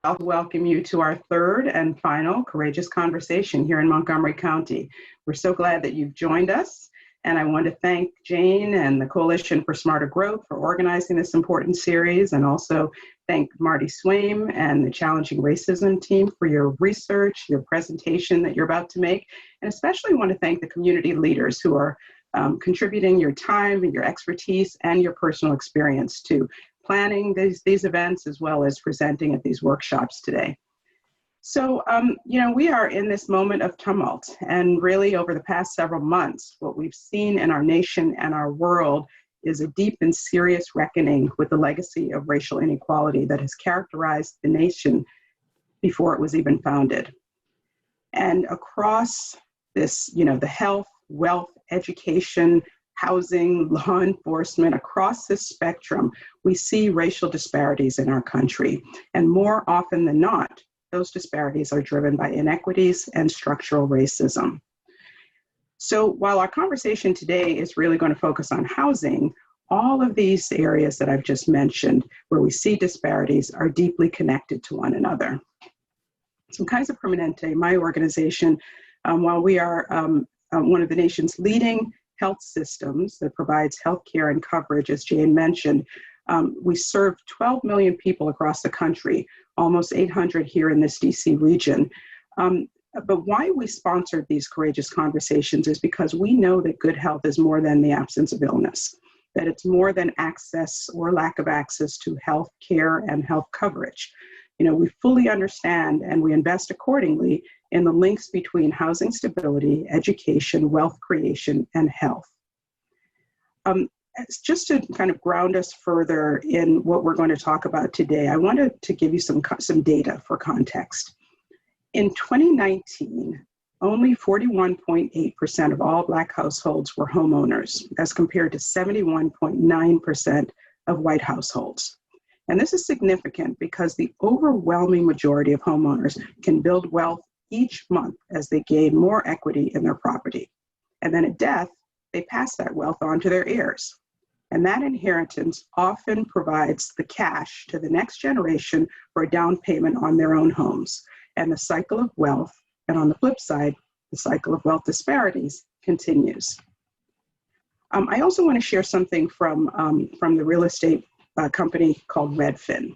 I'll welcome you to our third and final Courageous Conversation here in Montgomery County. We're so glad that you've joined us, and I want to thank Jane and the Coalition for Smarter Growth for organizing this important series, and also thank Marty Swaim and the Challenging Racism team for your research, your presentation that you're about to make, and especially want to thank the community leaders who are contributing your time and your expertise and your personal experience to planning these events as well as presenting at these workshops today. So, we are in this moment of tumult, and really over the past several months, what we've seen in our nation and our world is a deep and serious reckoning with the legacy of racial inequality that has characterized the nation before it was even founded. And across this, the health, wealth, education, housing, law enforcement, across this spectrum, we see racial disparities in our country. And more often than not, those disparities are driven by inequities and structural racism. So while our conversation today is really going to focus on housing, all of these areas that I've just mentioned where we see disparities are deeply connected to one another. So Kaiser Permanente, my organization, while we are one of the nation's leading health systems that provides health care and coverage, as Jane mentioned, we serve 12 million people across the country, almost 800 here in this DC region. But why we sponsored these Courageous Conversations is because we know that good health is more than the absence of illness, that it's more than access or lack of access to health care and health coverage. We fully understand and we invest accordingly in the links between housing stability, education, wealth creation, and health. Just to kind of ground us further in what we're going to talk about today, I wanted to give you some data for context. In 2019, only 41.8% of all Black households were homeowners, as compared to 71.9% of white households. And this is significant because the overwhelming majority of homeowners can build wealth each month as they gain more equity in their property. And then at death, they pass that wealth on to their heirs. And that inheritance often provides the cash to the next generation for a down payment on their own homes. And the cycle of wealth, and on the flip side, the cycle of wealth disparities continues. I also want to share something from the real estate company called Redfin.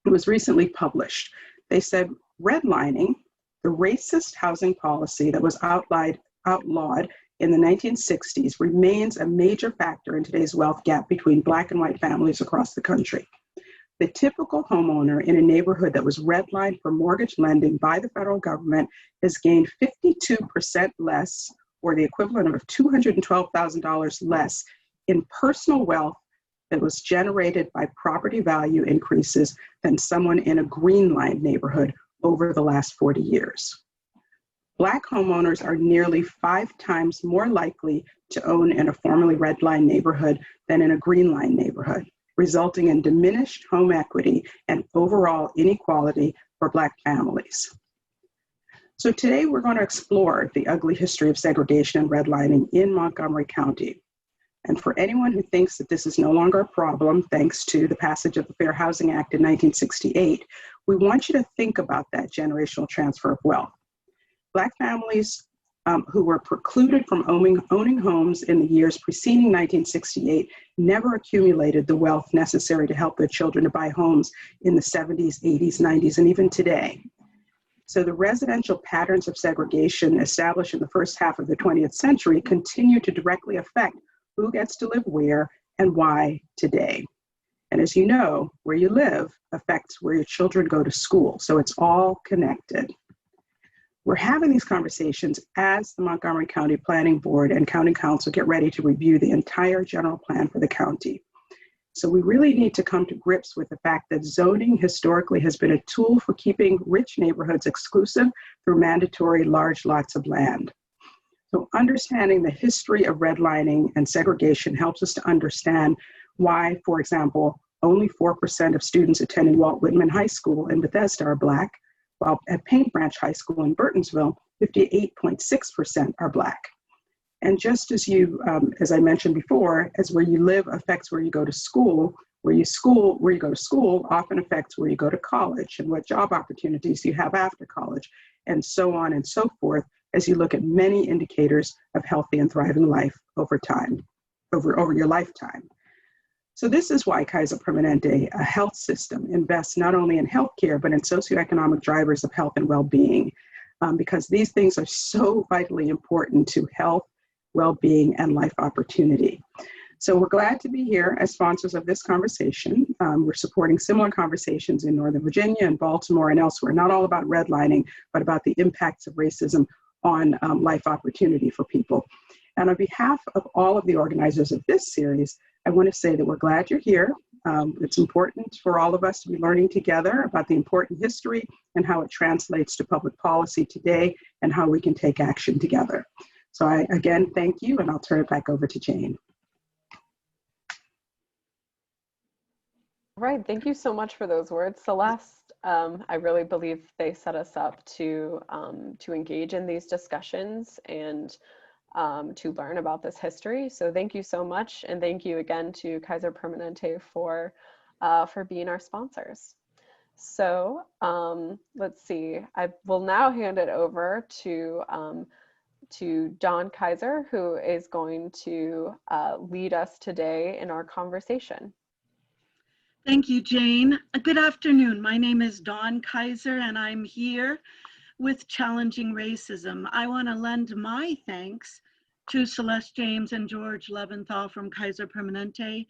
It was recently published. They said, redlining, the racist housing policy that was outlawed in the 1960s, remains a major factor in today's wealth gap between Black and white families across the country. The typical homeowner in a neighborhood that was redlined for mortgage lending by the federal government has gained 52% less, or the equivalent of $212,000 less, in personal wealth that was generated by property value increases than someone in a green-lined neighborhood over the last 40 years. Black homeowners are nearly 5 times more likely to own in a formerly red-line neighborhood than in a green-line neighborhood, resulting in diminished home equity and overall inequality for Black families. So today we're going to explore the ugly history of segregation and redlining in Montgomery County. And for anyone who thinks that this is no longer a problem, thanks to the passage of the Fair Housing Act in 1968, we want you to think about that generational transfer of wealth. Black families who were precluded from owning homes in the years preceding 1968 never accumulated the wealth necessary to help their children to buy homes in the 70s, 80s, 90s, and even today. So the residential patterns of segregation established in the first half of the 20th century continue to directly affect who gets to live where and why today. And as you know, where you live affects where your children go to school. So it's all connected. We're having these conversations as the Montgomery County Planning Board and County Council get ready to review the entire general plan for the county. So we really need to come to grips with the fact that zoning historically has been a tool for keeping rich neighborhoods exclusive through mandatory large lots of land. So understanding the history of redlining and segregation helps us to understand why, for example, only 4% of students attending Walt Whitman High School in Bethesda are Black, while at Paint Branch High School in Burtonsville, 58.6% are Black. And just as I mentioned before, as where you live affects where you go to school, Where you go to school often affects where you go to college and what job opportunities you have after college, and so on and so forth, as you look at many indicators of healthy and thriving life over time, over your lifetime. So this is why Kaiser Permanente, a health system, invests not only in healthcare, but in socioeconomic drivers of health and well-being, because these things are so vitally important to health, well-being, and life opportunity. So we're glad to be here as sponsors of this conversation. We're supporting similar conversations in Northern Virginia and Baltimore and elsewhere, not all about redlining, but about the impacts of racism on life opportunity for people. And on behalf of all of the organizers of this series, I want to say that we're glad you're here. It's important for all of us to be learning together about the important history and how it translates to public policy today and how we can take action together. So I, again, thank you, and I'll turn it back over to Jane. All right, thank you so much for those words, Celeste. I really believe they set us up to engage in these discussions and to learn about this history. So thank you so much, and thank you again to Kaiser Permanente for being our sponsors. So let's see. I will now hand it over to Don Kaiser, who is going to lead us today in our conversation. Thank you, Jane. Good afternoon. My name is Dawn Kaiser, and I'm here with Challenging Racism. I want to lend my thanks to Celeste James and George Leventhal from Kaiser Permanente,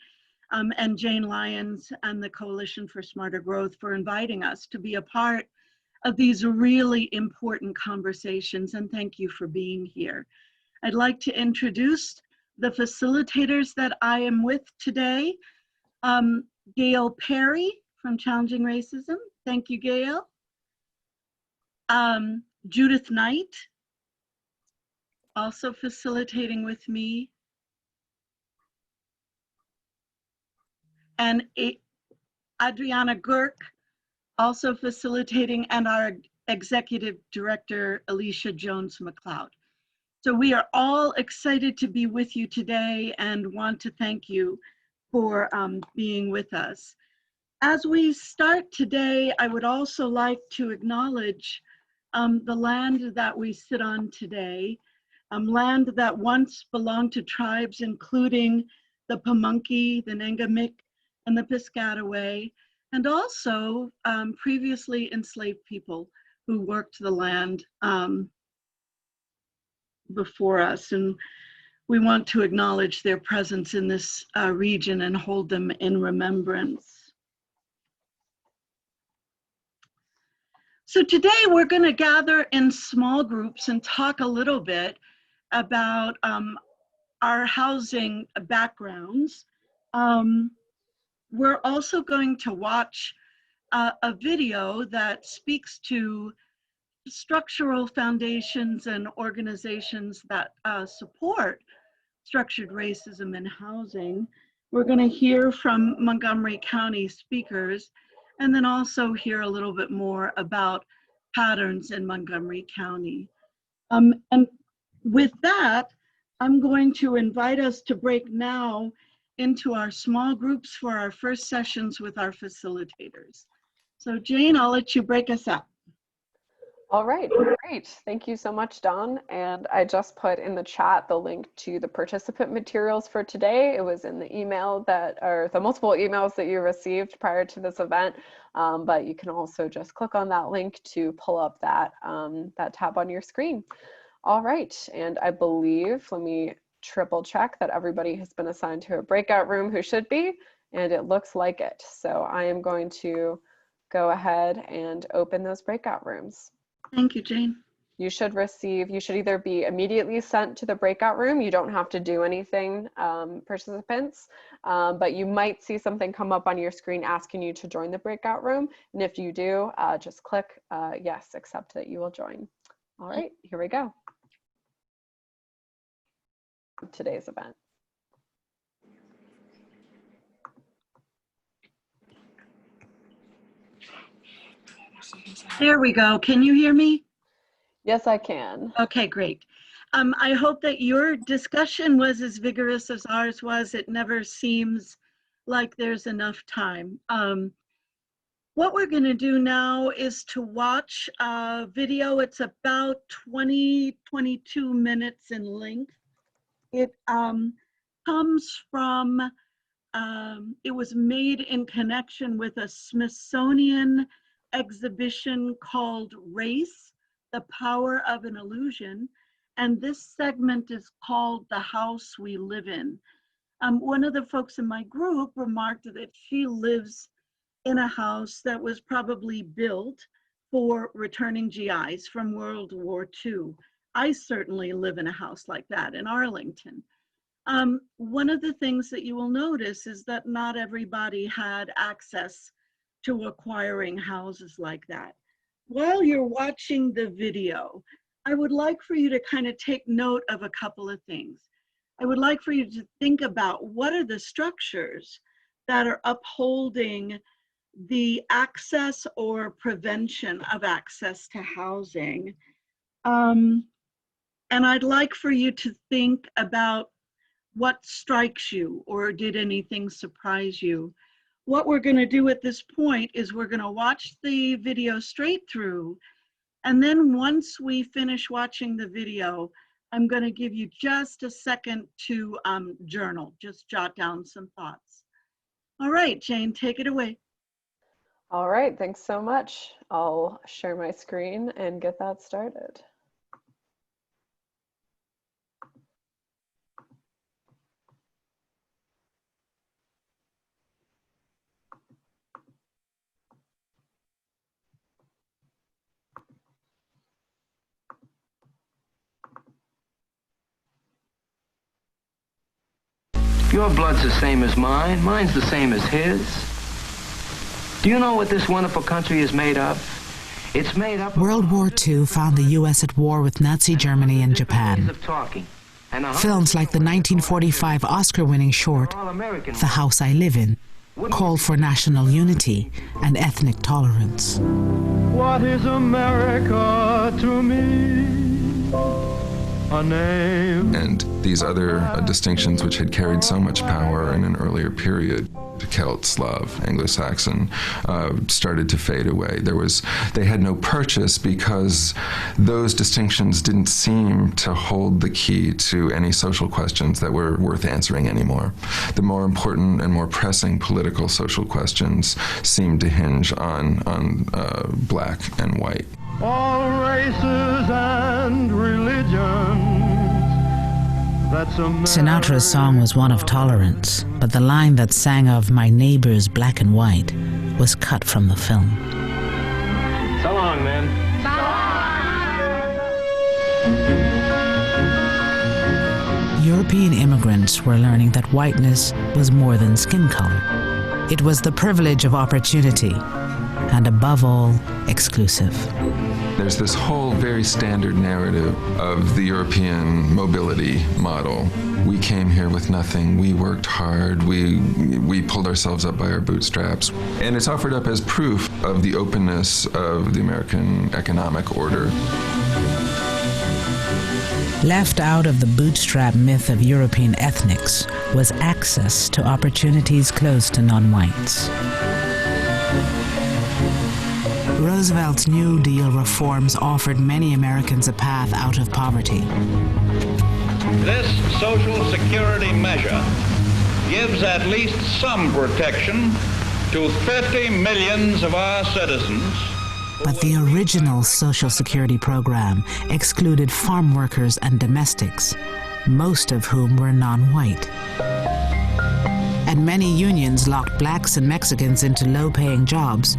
and Jane Lyons and the Coalition for Smarter Growth for inviting us to be a part of these really important conversations, and thank you for being here. I'd like to introduce the facilitators that I am with today. Gail Perry from Challenging Racism. Thank you, Gail. Judith Knight, also facilitating with me. And Adriana Gurk, also facilitating, and our Executive Director, Alicia Jones-McLeod. So we are all excited to be with you today and want to thank you for being with us. As we start today, I would also like to acknowledge the land that we sit on today, land that once belonged to tribes including the Pamunkey, the Nengamick, and the Piscataway, and also previously enslaved people who worked the land before us. And we want to acknowledge their presence in this region and hold them in remembrance. So today we're going to gather in small groups and talk a little bit about our housing backgrounds. We're also going to watch a video that speaks to structural foundations and organizations that support structured racism in housing. We're going to hear from Montgomery County speakers, and then also hear a little bit more about patterns in Montgomery County. And with that, I'm going to invite us to break now into our small groups for our first sessions with our facilitators. So Jane, I'll let you break us up. All right, great. Thank you so much, Dawn. And I just put in the chat the link to the participant materials for today. It was in the email that, or the multiple emails that you received prior to this event. But you can also just click on that link to pull up that, that tab on your screen. All right, and I believe, let me triple check that everybody has been assigned to a breakout room who should be, and it looks like it. So I am going to go ahead and open those breakout rooms. Thank you, Jane. You should receive, you should either be immediately sent to the breakout room. You don't have to do anything, participants, but you might see something come up on your screen asking you to join the breakout room. And if you do, just click yes, accept that you will join. All right, here we go. Today's event. There we go. Can you hear me? Yes, I can. Okay, great. I hope that your discussion was as vigorous as ours was. It never seems like there's enough time. What we're going to do now is to watch a video. It's about 22 minutes in length. It comes from, it was made in connection with a Smithsonian exhibition called Race, The Power of an Illusion. And this segment is called The House We Live In. One of the folks in my group remarked that she lives in a house that was probably built for returning GIs from World War II. I certainly live in a house like that in Arlington. One of the things that you will notice is that not everybody had access to acquiring houses like that. While you're watching the video, I would like for you to kind of take note of a couple of things. I would like for you to think about what are the structures that are upholding the access or prevention of access to housing. And I'd like for you to think about what strikes you or did anything surprise you. What we're going to do at this point is we're going to watch the video straight through. And then once we finish watching the video, I'm going to give you just a second to journal, just jot down some thoughts. All right, Jane, take it away. All right, thanks so much. I'll share my screen and get that started. Your blood's the same as mine. Mine's the same as his. Do you know what this wonderful country is made of? It's made up of... World War II found the U.S. at war with Nazi Germany and Japan. Films like the 1945 Oscar-winning short, The House I Live In, called for national unity and ethnic tolerance. What is America to me? A name. And these other distinctions which had carried so much power in an earlier period, Celt, Slav, Anglo-Saxon, started to fade away. They had no purchase because those distinctions didn't seem to hold the key to any social questions that were worth answering anymore. The more important and more pressing political social questions seemed to hinge on black and white. All races and religions. Sinatra's song was one of tolerance, but the line that sang of "my neighbors black and white" was cut from the film. So long, man. European immigrants were learning that whiteness was more than skin color. It was the privilege of opportunity, and above all, exclusive. There's this whole very standard narrative of the European mobility model. We came here with nothing, we worked hard, we pulled ourselves up by our bootstraps. And it's offered up as proof of the openness of the American economic order. Left out of the bootstrap myth of European ethnics was access to opportunities closed to non-whites. Roosevelt's New Deal reforms offered many Americans a path out of poverty. This Social Security measure gives at least some protection to 50 million of our citizens. But the original Social Security program excluded farm workers and domestics, most of whom were non-white. And many unions locked blacks and Mexicans into low-paying jobs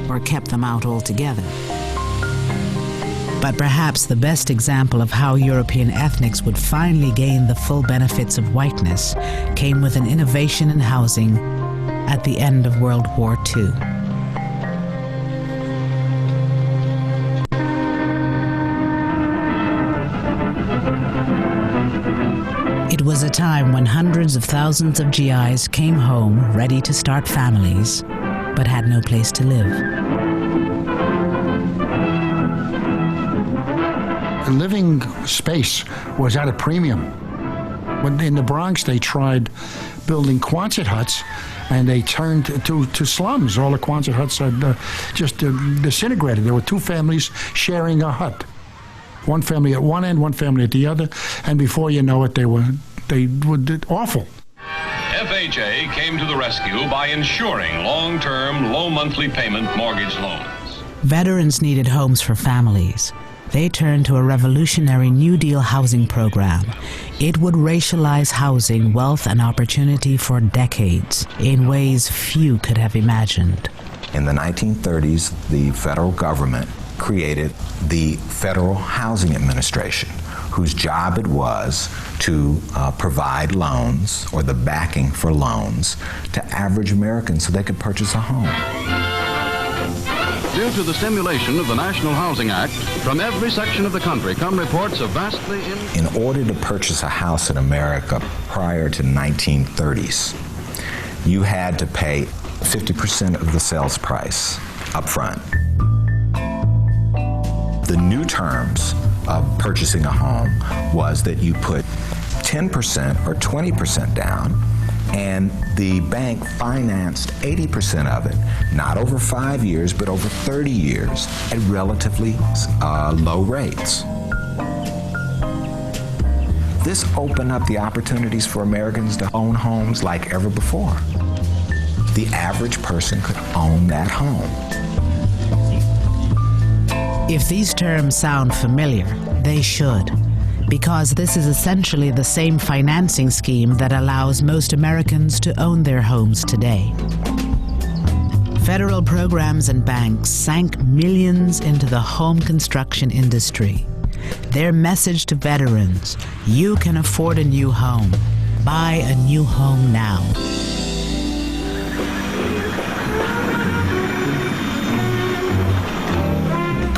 or kept them out altogether. But perhaps the best example of how European ethnics would finally gain the full benefits of whiteness came with an innovation in housing at the end of World War II. It was a time when hundreds of thousands of GIs came home ready to start families, but had no place to live. Living space was at a premium. When in the Bronx, they tried building Quonset huts, and they turned to slums. All the Quonset huts had just disintegrated. There were two families sharing a hut. One family at one end, one family at the other, and before you know it, they were awful. FHA came to the rescue by ensuring long-term, low monthly payment mortgage loans. Veterans needed homes for families. They turned to a revolutionary New Deal housing program. It would racialize housing, wealth, and opportunity for decades in ways few could have imagined. In the 1930s, the federal government created the Federal Housing Administration, whose job it was to provide loans, or the backing for loans, to average Americans so they could purchase a home. Due to the stimulation of the National Housing Act, from every section of the country come reports of vastly In order to purchase a house in America prior to 1930s, you had to pay 50% of the sales price up front. The new terms of purchasing a home was that you put 10% or 20% down, and the bank financed 80% of it, not over 5 years, but over 30 years at relatively low rates. This opened up the opportunities for Americans to own homes like ever before. The average person could own that home. If these terms sound familiar, they should, because this is essentially the same financing scheme that allows most Americans to own their homes today. Federal programs and banks sank millions into the home construction industry. Their message to veterans: you can afford a new home. Buy a new home now.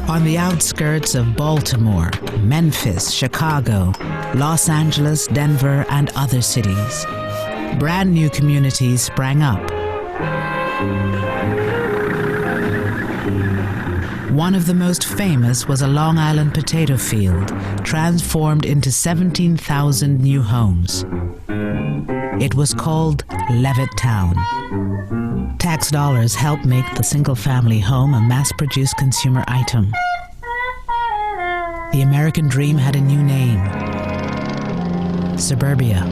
On the outskirts of Baltimore, Memphis, Chicago, Los Angeles, Denver, and other cities, brand new communities sprang up. One of the most famous was a Long Island potato field, transformed into 17,000 new homes. It was called Levittown. Tax dollars helped make the single-family home a mass-produced consumer item. The American dream had a new name: suburbia.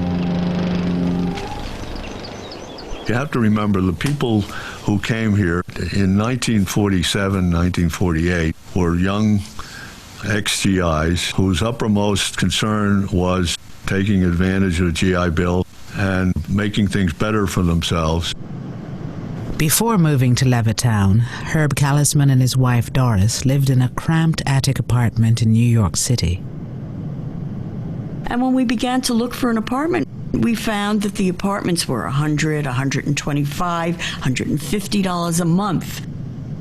You have to remember the people who came here in 1947, 1948 were young ex-GIs whose uppermost concern was taking advantage of the GI Bill and making things better for themselves. Before moving to Levittown, Herb Callisman and his wife Doris lived in a cramped attic apartment in New York City. And when we began to look for an apartment, we found that the apartments were $100, $125, $150 a month.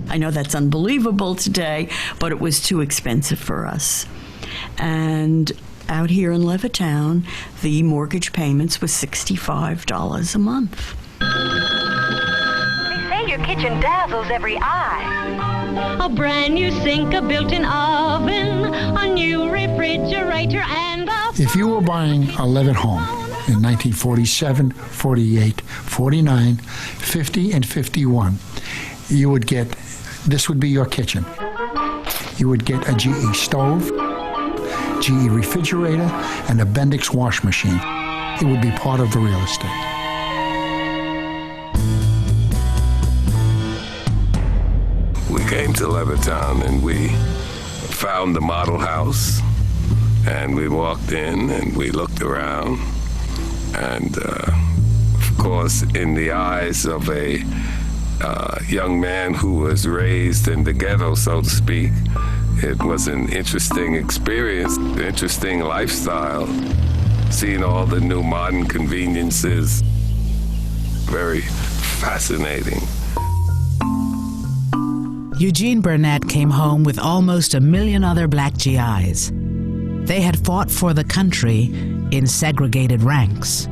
I know that's unbelievable today, but it was too expensive for us. And out here in Levittown, the mortgage payments was $65 a month. Your kitchen dazzles every eye. A brand new sink, a built-in oven, a new refrigerator, and a... If you were buying a Levitt home in 1947, 48, 49, 50, and 51, you would get, this would be your kitchen. You would get a GE stove, GE refrigerator, and a Bendix wash machine. It would be part of the real estate. We came to Levittown and we found the model house, and we walked in and we looked around, and of course, in the eyes of a young man who was raised in the ghetto, so to speak, it was an interesting experience, interesting lifestyle, seeing all the new modern conveniences, very fascinating. Eugene Burnett came home with almost 1 million other black GIs. They had fought for the country in segregated ranks.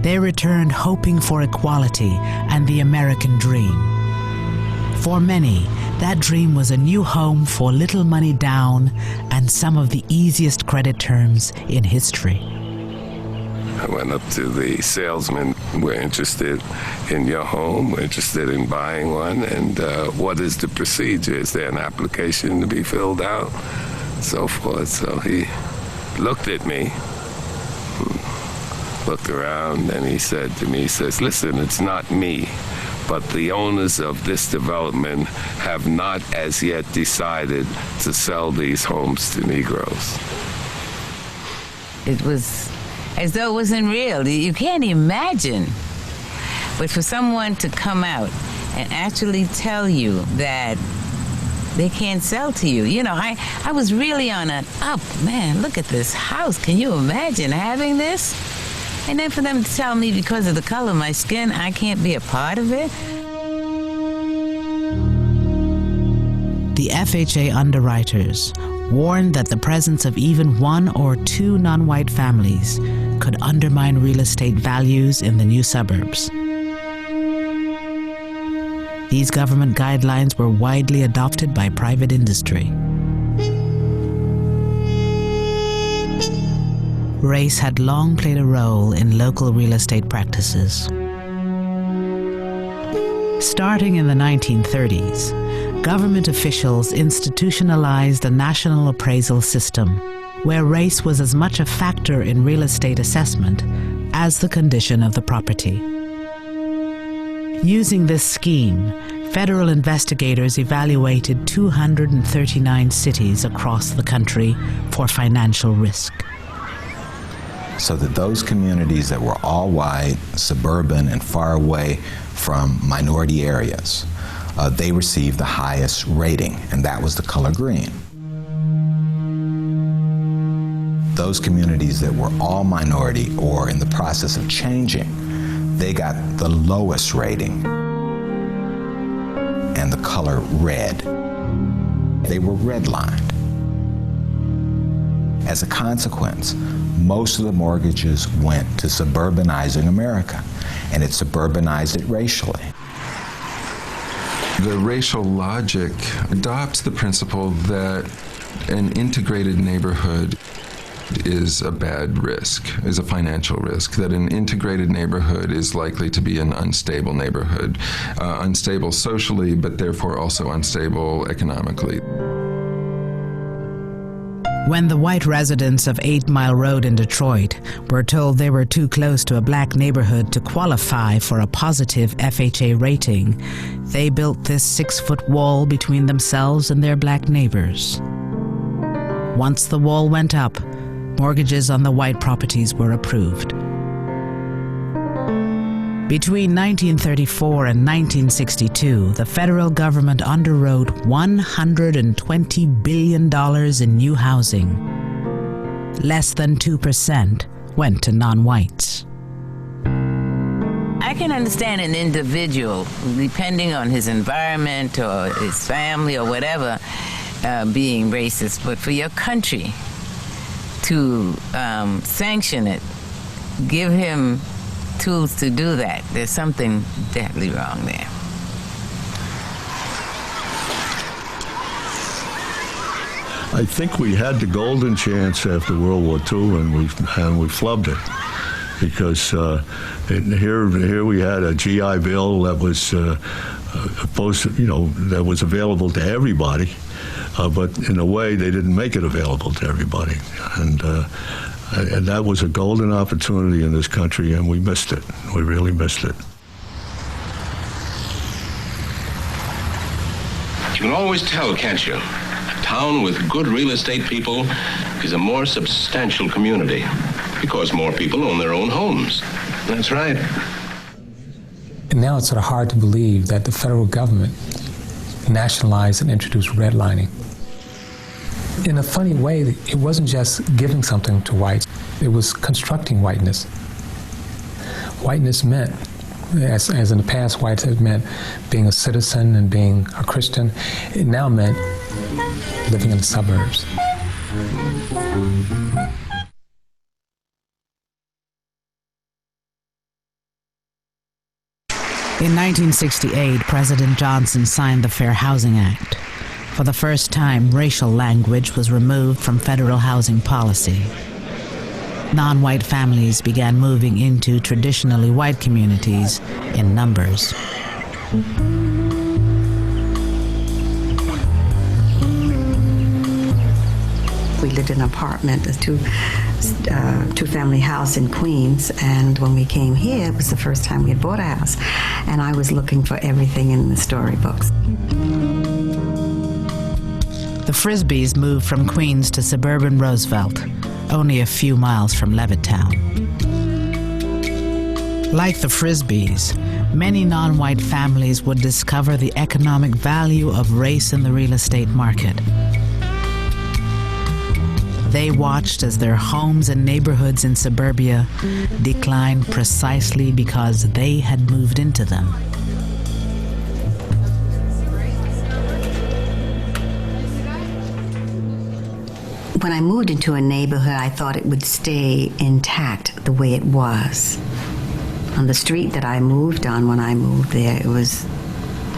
They returned hoping for equality and the American dream. For many, that dream was a new home for little money down and some of the easiest credit terms in history. I went up to the salesman. We're interested in your home. We're interested in buying one. And what is the procedure? Is there an application to be filled out? So forth. So he looked at me, looked around, and he said to me, he says, listen, it's not me, but the owners of this development have not as yet decided to sell these homes to Negroes. It was as though it wasn't real. You can't imagine. But for someone to come out and actually tell you that they can't sell to you. You know, I was really on an up. Man, look at this house. Can you imagine having this? And then for them to tell me because of the color of my skin, I can't be a part of it. The FHA underwriters warned that the presence of even one or two non-white families could undermine real estate values in the new suburbs. These government guidelines were widely adopted by private industry. Race had long played a role in local real estate practices. Starting in the 1930s, government officials institutionalized a national appraisal system where race was as much a factor in real estate assessment as the condition of the property. Using this scheme, federal investigators evaluated 239 cities across the country for financial risk. So that those communities that were all white, suburban, and far away from minority areas, they received the highest rating, and that was the color green. Those communities that were all minority or in the process of changing, they got the lowest rating and the color red. They were redlined. As a consequence, most of the mortgages went to suburbanizing America, and it suburbanized it racially. The racial logic adopts the principle that an integrated neighborhood is a bad risk, is a financial risk, that an integrated neighborhood is likely to be an unstable neighborhood, unstable socially, but therefore also unstable economically. When the white residents of 8 Mile Road in Detroit were told they were too close to a black neighborhood to qualify for a positive FHA rating, they built this 6-foot wall between themselves and their black neighbors. Once the wall went up, mortgages on the white properties were approved. Between 1934 and 1962, the federal government underwrote $120 billion in new housing. Less than 2% went to non-whites. I can understand an individual, depending on his environment or his family or whatever, being racist, but for your country to sanction it, give him tools to do that, there's something deadly wrong there. I think we had the golden chance after World War II, and we flubbed it, because here we had a GI Bill that was that was available to everybody, but in a way they didn't make it available to everybody, and that was a golden opportunity in this country, and we missed it. We really missed it. You can always tell, can't you? A town with good real estate people is a more substantial community because more people own their own homes. That's right. And now it's sort of hard to believe that the federal government nationalized and introduced redlining. In a funny way, it wasn't just giving something to whites, it was constructing whiteness. Whiteness meant, as in the past whites had meant being a citizen and being a Christian, it now meant living in the suburbs. In 1968, President Johnson signed the Fair Housing Act. For the first time, racial language was removed from federal housing policy. non-white families began moving into traditionally white communities in numbers. We lived in an apartment, a two-family house in Queens, and when we came here, it was the first time we had bought a house, and I was looking for everything in the storybooks. The Frisbees moved from Queens to suburban Roosevelt, only a few miles from Levittown. Like the Frisbees, many non-white families would discover the economic value of race in the real estate market. They watched as their homes and neighborhoods in suburbia declined precisely because they had moved into them. When I moved into a neighborhood, I thought it would stay intact the way it was. On the street that I moved on when I moved there, it was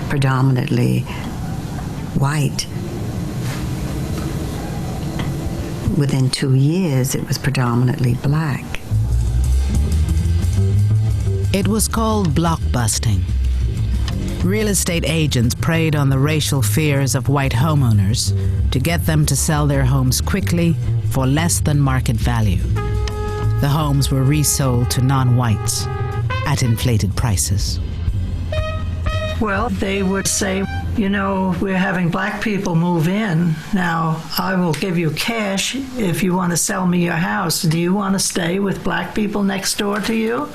predominantly white. Within 2 years, it was predominantly black. It was called blockbusting. Real estate agents preyed on the racial fears of white homeowners to get them to sell their homes quickly for less than market value. The homes were resold to non-whites at inflated prices. Well, they would say, you know, we're having black people move in. Now, I will give you cash if you want to sell me your house. Do you want to stay with black people next door to you?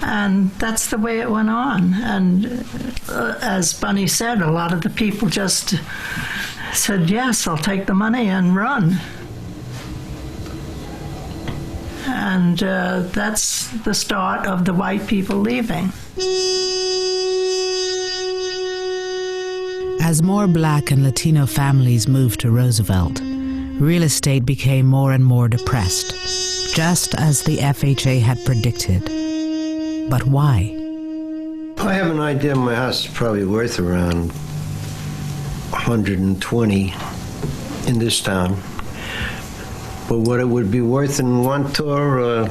And that's the way it went on. And as Bunny said, a lot of the people just said, yes, I'll take the money and run. And that's the start of the white people leaving. As more black and Latino families moved to Roosevelt, real estate became more and more depressed, just as the FHA had predicted. But why? I have an idea my house is probably worth around 120 in this town. But what it would be worth in Wantor or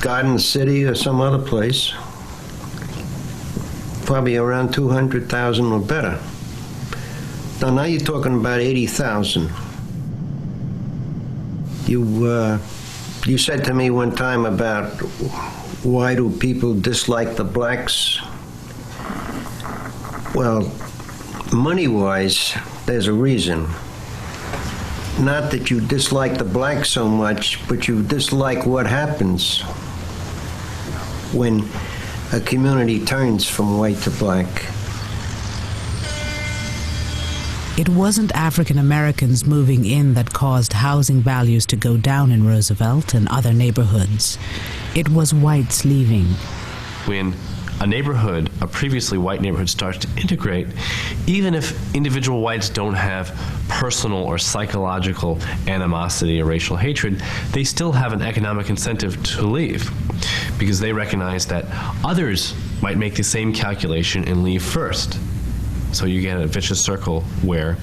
Garden City or some other place, probably around 200,000 or better. Now you're talking about 80,000. You said to me one time about why do people dislike the blacks? Well, money-wise, there's a reason. Not that you dislike the blacks so much, but you dislike what happens when a community turns from white to black. It wasn't African Americans moving in that caused housing values to go down in Roosevelt and other neighborhoods. It was whites leaving. When a neighborhood, a previously white neighborhood, starts to integrate, even if individual whites don't have personal or psychological animosity or racial hatred, they still have an economic incentive to leave because they recognize that others might make the same calculation and leave first. So you get a vicious circle where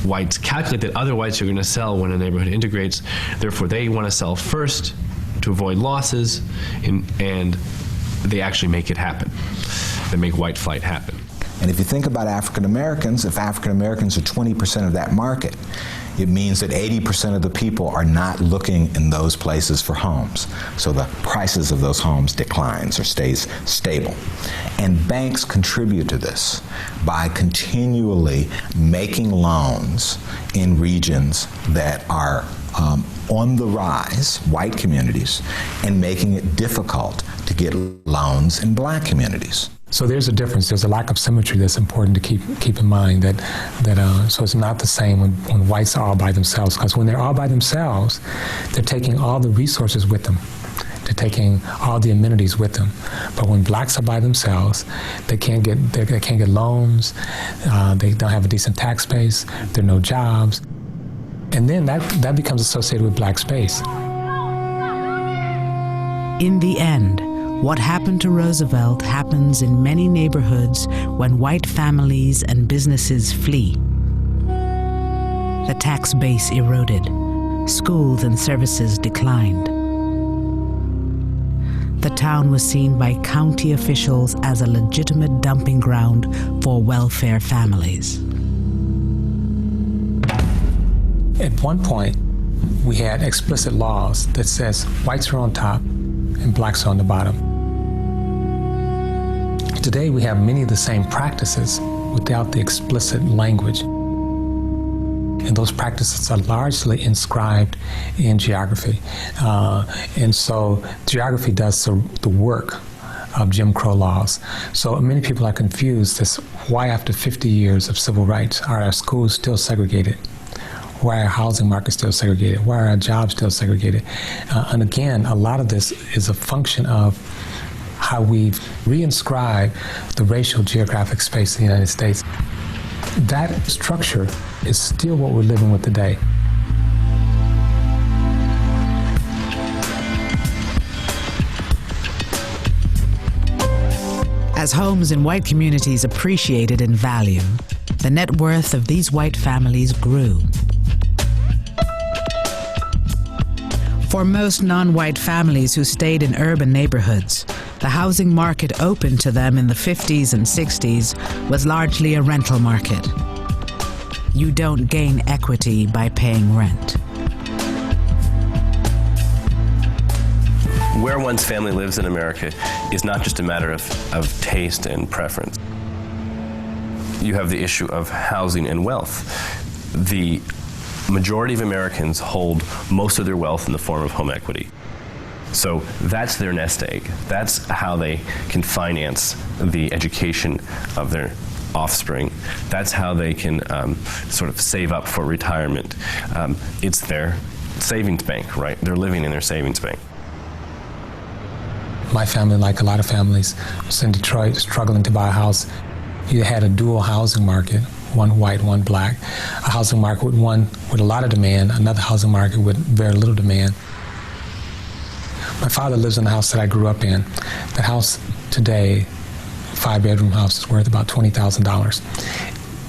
whites calculate that other whites are going to sell when a neighborhood integrates, therefore they want to sell first to avoid losses, and they actually make it happen. They make white flight happen. And if you think about African Americans, if African Americans are 20% of that market, it means that 80% of the people are not looking in those places for homes. So the prices of those homes declines or stays stable. And banks contribute to this by continually making loans in regions that are on the rise, white communities, and making it difficult to get loans in black communities. So there's a difference. There's a lack of symmetry that's important to keep in mind. So it's not the same when whites are all by themselves, because when they're all by themselves, they're taking all the resources with them. They're taking all the amenities with them. But when blacks are by themselves, they can't get loans. They don't have a decent tax base. There are no jobs, and then that becomes associated with black space. In the end, what happened to Roosevelt happens in many neighborhoods when white families and businesses flee. The tax base eroded, schools and services declined. the town was seen by county officials as a legitimate dumping ground for welfare families. At one point, we had explicit laws that says whites are on top and blacks are on the bottom. Today, we have many of the same practices without the explicit language. And those practices are largely inscribed in geography. And so geography does the work of Jim Crow laws. So many people are confused as why after 50 years of civil rights are our schools still segregated? Why are our housing markets still segregated? Why are our jobs still segregated? And again, a lot of this is a function of how we've reinscribed the racial geographic space in the United States. That structure is still what we're living with today. As homes in white communities appreciated in value, the net worth of these white families grew. For most non-white families who stayed in urban neighborhoods, the housing market open to them in the 50s and 60s was largely a rental market. You don't gain equity by paying rent. Where one's family lives in America is not just a matter of taste and preference. You have the issue of housing and wealth. The majority of Americans hold most of their wealth in the form of home equity. So that's their nest egg. That's how they can finance the education of their offspring. That's how they can sort of save up for retirement. It's their savings bank, right? They're living in their savings bank. My family, like a lot of families, was in Detroit struggling to buy a house. You had a dual housing market, one white, one black. A housing market with one with a lot of demand, another housing market with very little demand. My father lives in the house that I grew up in. That house today, 5-bedroom house, is worth about $20,000.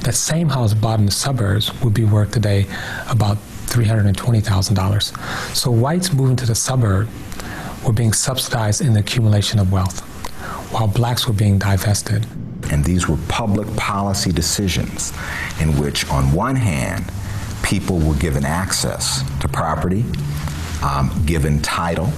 That same house bought in the suburbs would be worth today about $320,000. So whites moving to the suburb were being subsidized in the accumulation of wealth, while blacks were being divested. And these were public policy decisions in which, on one hand, people were given access to property, given title,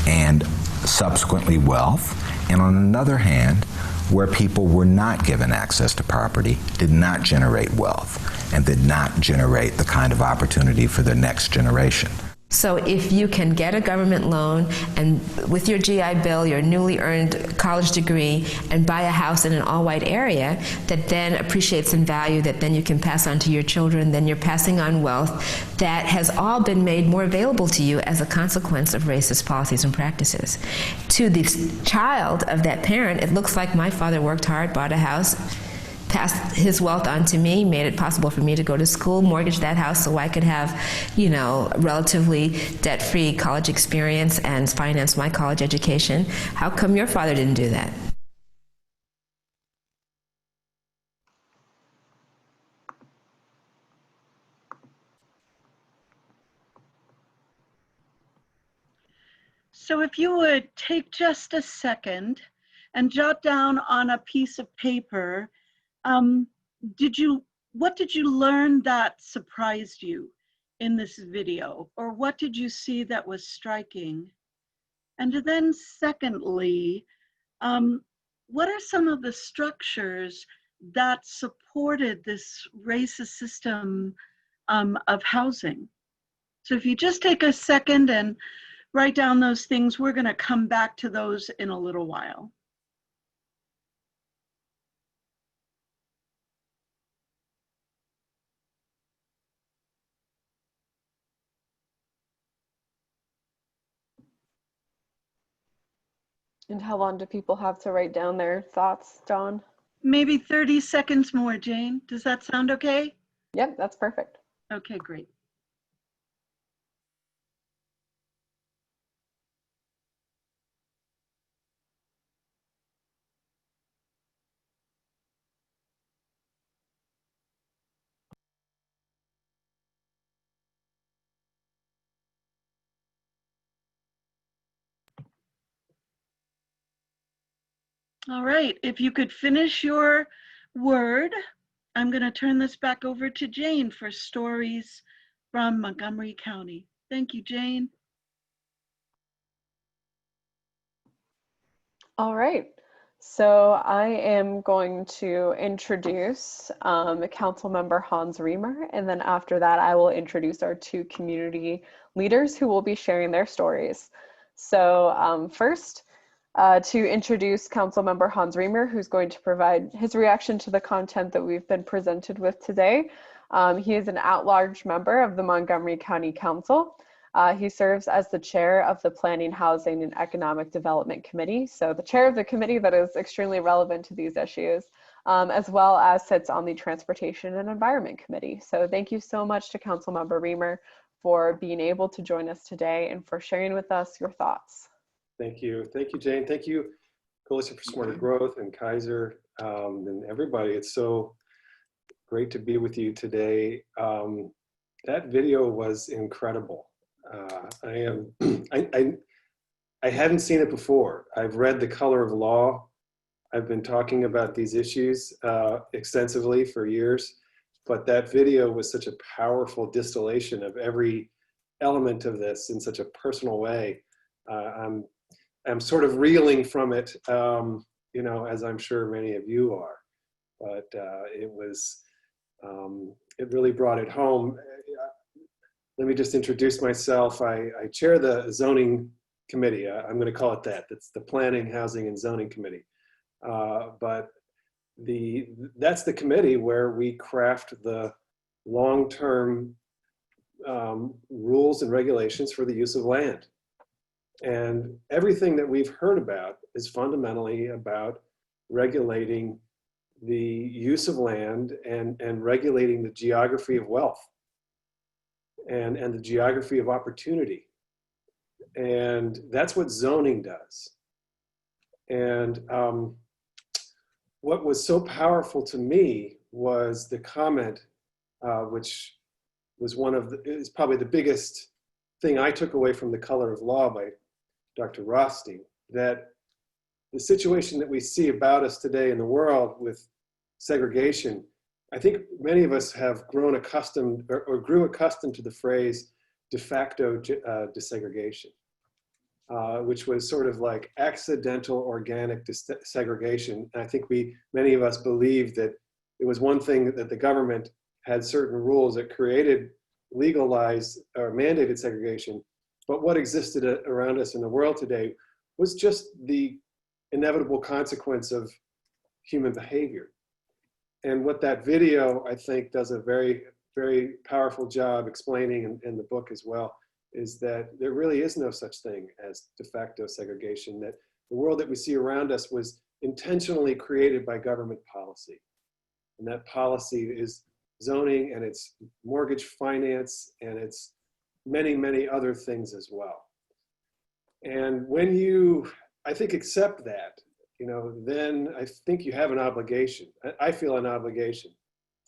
and subsequently wealth, and on another hand, where people were not given access to property, did not generate wealth, and did not generate the kind of opportunity for the next generation. So if you can get a government loan and with your GI Bill, your newly earned college degree, and buy a house in an all-white area that then appreciates in value, that then you can pass on to your children, then you're passing on wealth that has all been made more available to you as a consequence of racist policies and practices. To the child of that parent, it looks like my father worked hard, bought a house, passed his wealth on to me, made it possible for me to go to school, mortgage that house so I could have, relatively debt-free college experience and finance my college education. How come your father didn't do that? So if you would take just a second and jot down on a piece of paper, what did you learn that surprised you in this video? Or what did you see that was striking? And then secondly, what are some of the structures that supported this racist system of housing? So if you just take a second and write down those things, we're going to come back to those in a little while. And how long do people have to write down their thoughts, Dawn? Maybe 30 seconds more, Jane. Does that sound okay? Yep, that's perfect. Okay, great. All right, if you could finish your word, I'm going to turn this back over to Jane for stories from Montgomery County. Thank you, Jane. All right. So I am going to introduce Councilmember Hans Riemer, and then after that, I will introduce our two community leaders who will be sharing their stories. So first, to introduce Councilmember Hans Riemer, who's going to provide his reaction to the content that we've been presented with today. He is an at-large member of the Montgomery County Council. He serves as the chair of the Planning, Housing, and Economic Development Committee, so the chair of the committee that is extremely relevant to these issues, as well as sits on the Transportation and Environment Committee. So thank you so much to Councilmember Riemer for being able to join us today and for sharing with us your thoughts. Thank you. Thank you, Jane. Thank you, Coalition for Smarter Growth and Kaiser and everybody. It's so great to be with you today. That video was incredible. I hadn't seen it before. I've read The Color of Law. I've been talking about these issues extensively for years, but that video was such a powerful distillation of every element of this in such a personal way. I'm sort of reeling from it, you know, as I'm sure many of you are, but it really brought it home. Let me just introduce myself. I chair the zoning committee. I'm going to call it that. That's the Planning, Housing, and Zoning Committee. But that's the committee where we craft the long-term rules and regulations for the use of land. And everything that we've heard about is fundamentally about regulating the use of land and regulating the geography of wealth and the geography of opportunity. And that's what zoning does. And what was so powerful to me was the comment, which was is probably the biggest thing I took away from The Color of Law by Dr. Rothstein, that the situation that we see about us today in the world with segregation, I think many of us have grown accustomed or grew accustomed to the phrase de facto desegregation, which was sort of like accidental organic segregation. And I think many of us believed that it was one thing that the government had certain rules that created, legalized, or mandated segregation. But what existed around us in the world today was just the inevitable consequence of human behavior. And what that video, I think, does a very, very powerful job explaining in the book as well, is that there really is no such thing as de facto segregation, that the world that we see around us was intentionally created by government policy. And that policy is zoning, and it's mortgage finance, and it's many, many other things as well. And when you, I think, accept that, you know, then I think you have an obligation. I feel an obligation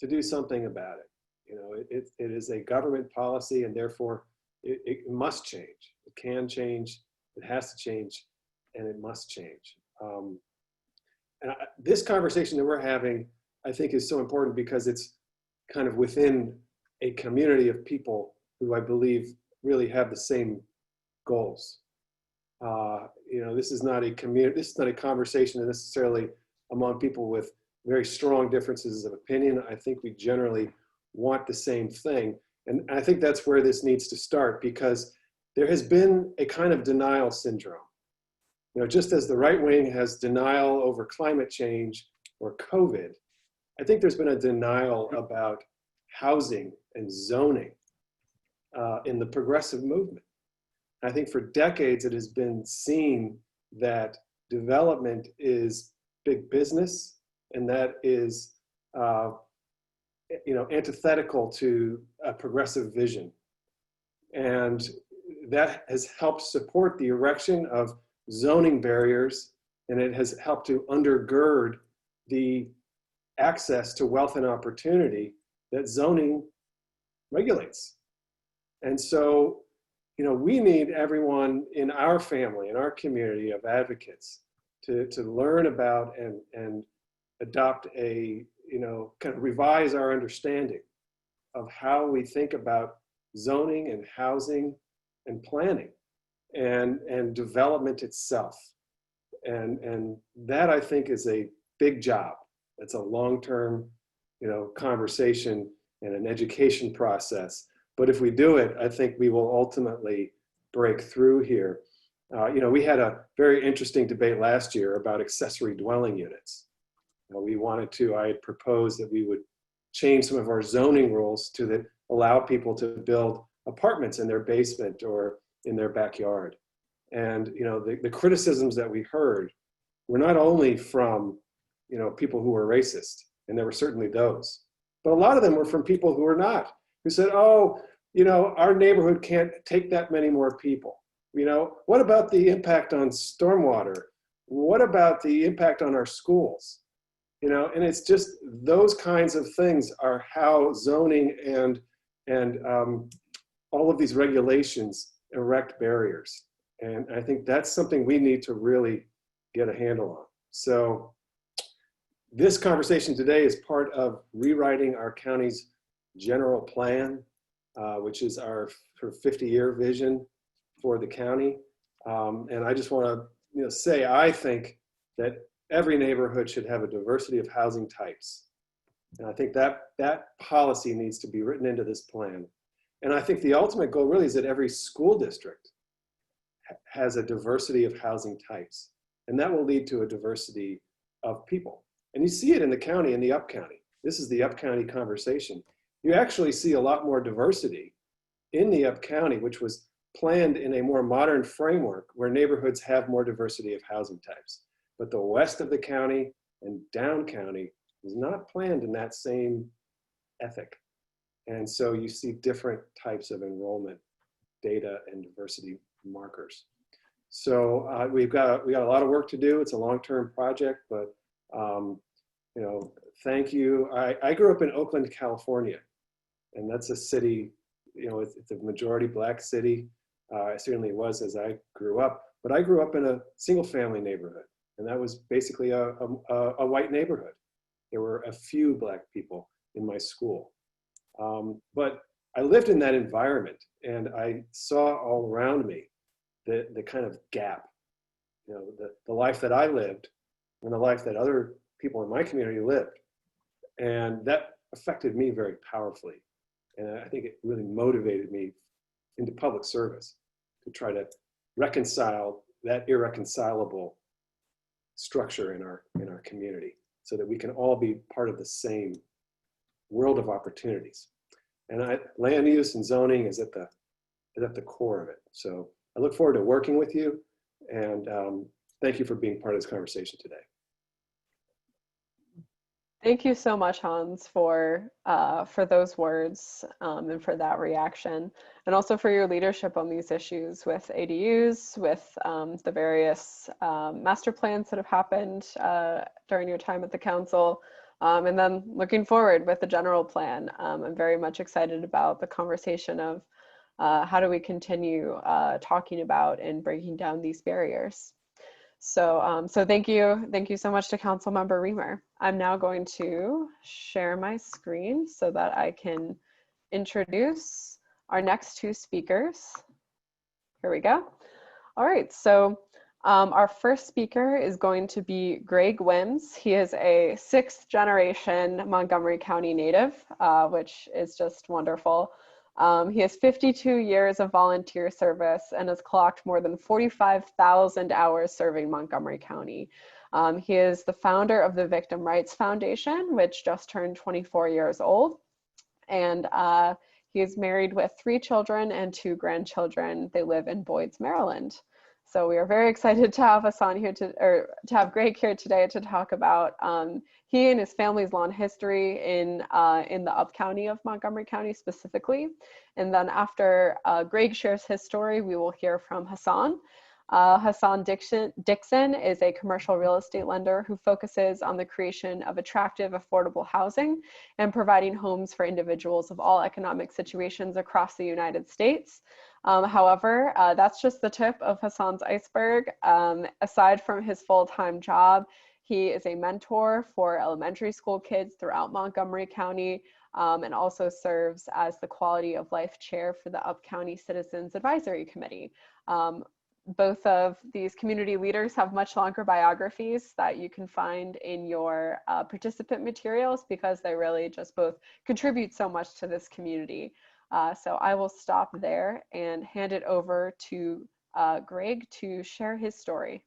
to do something about it. You know, it is a government policy, and therefore it must change. It can change, it has to change, and it must change. This conversation that we're having, I think, is so important because it's kind of within a community of people who I believe really have the same goals. You know, this is not a conversation necessarily among people with very strong differences of opinion. I think we generally want the same thing. And I think that's where this needs to start, because there has been a kind of denial syndrome. You know, just as the right wing has denial over climate change or COVID, I think there's been a denial about housing and zoning in the progressive movement. I think for decades it has been seen that development is big business, and that is you know, antithetical to a progressive vision. And that has helped support the erection of zoning barriers, and it has helped to undergird the access to wealth and opportunity that zoning regulates. And so, you know, we need everyone in our family, in our community of advocates, to learn about and adopt a, kind of revise our understanding of how we think about zoning and housing and planning and development itself. And that, I think, is a big job. It's a long-term, conversation and an education process. But if we do it, I think we will ultimately break through here. We had a very interesting debate last year about accessory dwelling units. I had proposed that we would change some of our zoning rules to allow people to build apartments in their basement or in their backyard. And the criticisms that we heard were not only from people who were racist, and there were certainly those, but a lot of them were from people who were not, who said, oh, our neighborhood can't take that many more people. What about the impact on stormwater? What about the impact on our schools? And it's just those kinds of things are how zoning and all of these regulations erect barriers. And I think that's something we need to really get a handle on. So this conversation today is part of rewriting our county's general plan, which is our 50-year vision for the county. And I just want to say, I think that every neighborhood should have a diversity of housing types. And I think that policy needs to be written into this plan. And I think the ultimate goal really is that every school district has a diversity of housing types. And that will lead to a diversity of people. And you see it in the county, in the Upcounty. This is the Upcounty conversation. You actually see a lot more diversity in the Upcounty, which was planned in a more modern framework where neighborhoods have more diversity of housing types. But the west of the county and down county is not planned in that same ethic. And so you see different types of enrollment data and diversity markers. So we got a lot of work to do. It's a long-term project, but thank you. I grew up in Oakland, California, and that's a city, it's a majority Black city. It certainly was as I grew up, but I grew up in a single-family neighborhood, and that was basically a white neighborhood. There were a few Black people in my school. But I lived in that environment, and I saw all around me the kind of gap, the life that I lived and the life that other people in my community lived. And that affected me very powerfully. And I think it really motivated me into public service to try to reconcile that irreconcilable structure in our community so that we can all be part of the same world of opportunities. And land use and zoning is at the core of it. So I look forward to working with you, and thank you for being part of this conversation today. Thank you so much, Hans, for those words and for that reaction, and also for your leadership on these issues with ADUs, with the various master plans that have happened during your time at the council, and then looking forward with the general plan. I'm very much excited about the conversation of how do we continue talking about and breaking down these barriers. So thank you so much to Councilmember Reamer. I'm now going to share my screen so that I can introduce our next two speakers. Here we go. All right, so our first speaker is going to be Greg Wims. He is a 6th generation Montgomery County native, which is just wonderful. He has 52 years of volunteer service and has clocked more than 45,000 hours serving Montgomery County. He is the founder of the Victim Rights Foundation, which just turned 24 years old. And he is married with 3 children and 2 grandchildren. They live in Boyds, Maryland. So we are very excited to have us on here to have Greg here today to talk about he and his family's long history in the Upcounty of Montgomery County specifically. And then after Greg shares his story, we will hear from Hassan. Hassan Dixon is a commercial real estate lender who focuses on the creation of attractive, affordable housing and providing homes for individuals of all economic situations across the United States. However, that's just the tip of Hassan's iceberg. Aside from his full-time job, he is a mentor for elementary school kids throughout Montgomery County, and also serves as the Quality of Life Chair for the Upcounty Citizens Advisory Committee. Both of these community leaders have much longer biographies that you can find in your participant materials, because they really just both contribute so much to this community. So I will stop there and hand it over to Greg to share his story.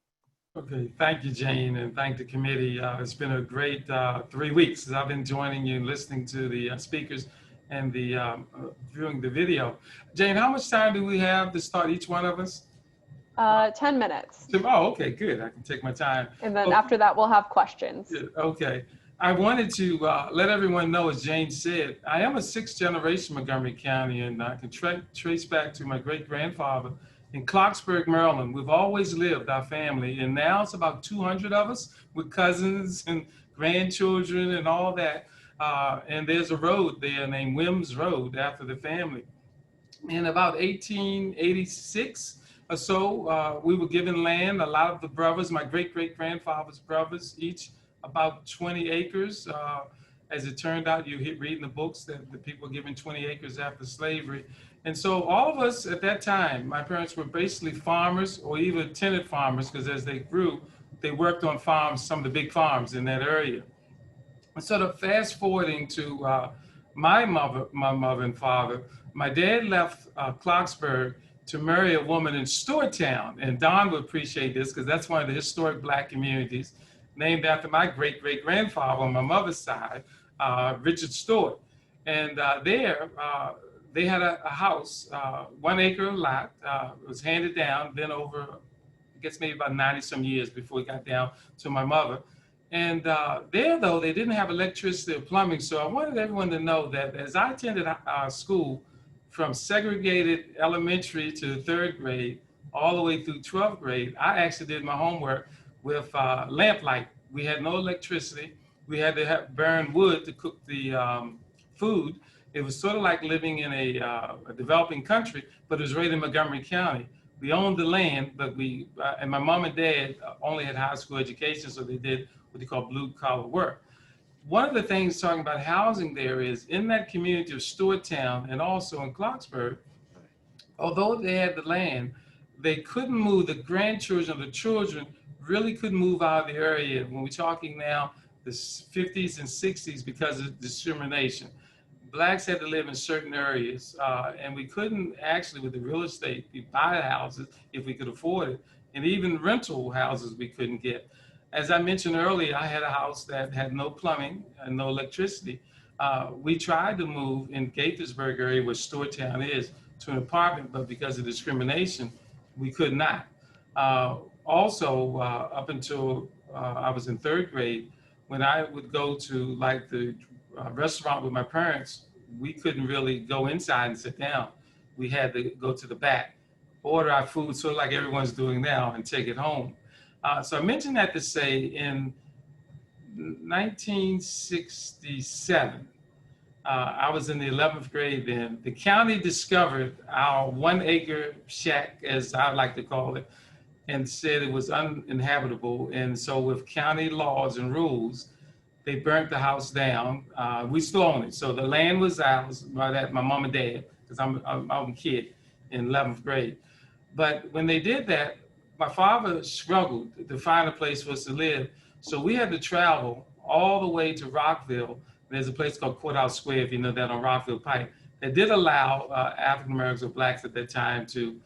Okay, thank you, Jane, and thank the committee. It's been a great 3 weeks as I've been joining you and listening to the speakers and the viewing the video. Jane, how much time do we have to start, each one of us? 10 minutes. Oh, okay, good. I can take my time. And then after that, we'll have questions. Okay. I wanted to let everyone know, as Jane said, I am a 6th generation Montgomery County, and I can trace back to my great-grandfather in Clarksburg, Maryland. We've always lived, our family, and now it's about 200 of us with cousins and grandchildren and all that. And there's a road there named Wims Road after the family. In about 1886 or so, we were given land. A lot of the brothers, my great-great-grandfather's brothers, each about 20 acres. As it turned out, you read in the books that the people were given 20 acres after slavery. And so all of us at that time, my parents were basically farmers, or even tenant farmers, because as they grew, they worked on farms, some of the big farms in that area. And sort of fast forwarding to my mother and father, my dad left Clarksburg to marry a woman in Stewarttown. And Don would appreciate this, because that's one of the historic Black communities, named after my great-great-grandfather on my mother's side, Richard Stewart. And there, they had a house, 1 acre lot. It was handed down, then over, I guess maybe about 90-some years before it got down to my mother. And there, though, they didn't have electricity or plumbing. So I wanted everyone to know that as I attended school from segregated elementary to 3rd grade, all the way through 12th grade, I actually did my homework with lamplight. We had no electricity. We had to burn wood to cook the food. It was sort of like living in a developing country, but it was right in Montgomery County. We owned the land, but and my mom and dad only had high school education, so they did what they call blue collar work. One of the things talking about housing there is in that community of Stewarttown and also in Clarksburg, although they had the land, they couldn't move. The grandchildren, the children really couldn't move out of the area. When we're talking now, the 50s and 60s, because of discrimination. Blacks had to live in certain areas, and we couldn't actually, with the real estate, buy houses if we could afford it. And even rental houses we couldn't get. As I mentioned earlier, I had a house that had no plumbing and no electricity. We tried to move in Gaithersburg area, where Stewarttown is, to an apartment, but because of discrimination, we could not. Also, up until I was in 3rd grade, when I would go to like the restaurant with my parents, we couldn't really go inside and sit down. We had to go to the back, order our food, sort of like everyone's doing now, and take it home. So I mentioned that to say in 1967, I was in the 11th grade then. The county discovered our 1 acre shack, as I like to call it, and said it was uninhabitable. And so with county laws and rules, they burnt the house down. We still own it. So the land was ours by my mom and dad, because I'm a kid in 11th grade. But when they did that, my father struggled to find a place for us to live. So we had to travel all the way to Rockville. There's a place called Courthouse Square, if you know that, on Rockville Pike, that did allow African Americans or Blacks at that time to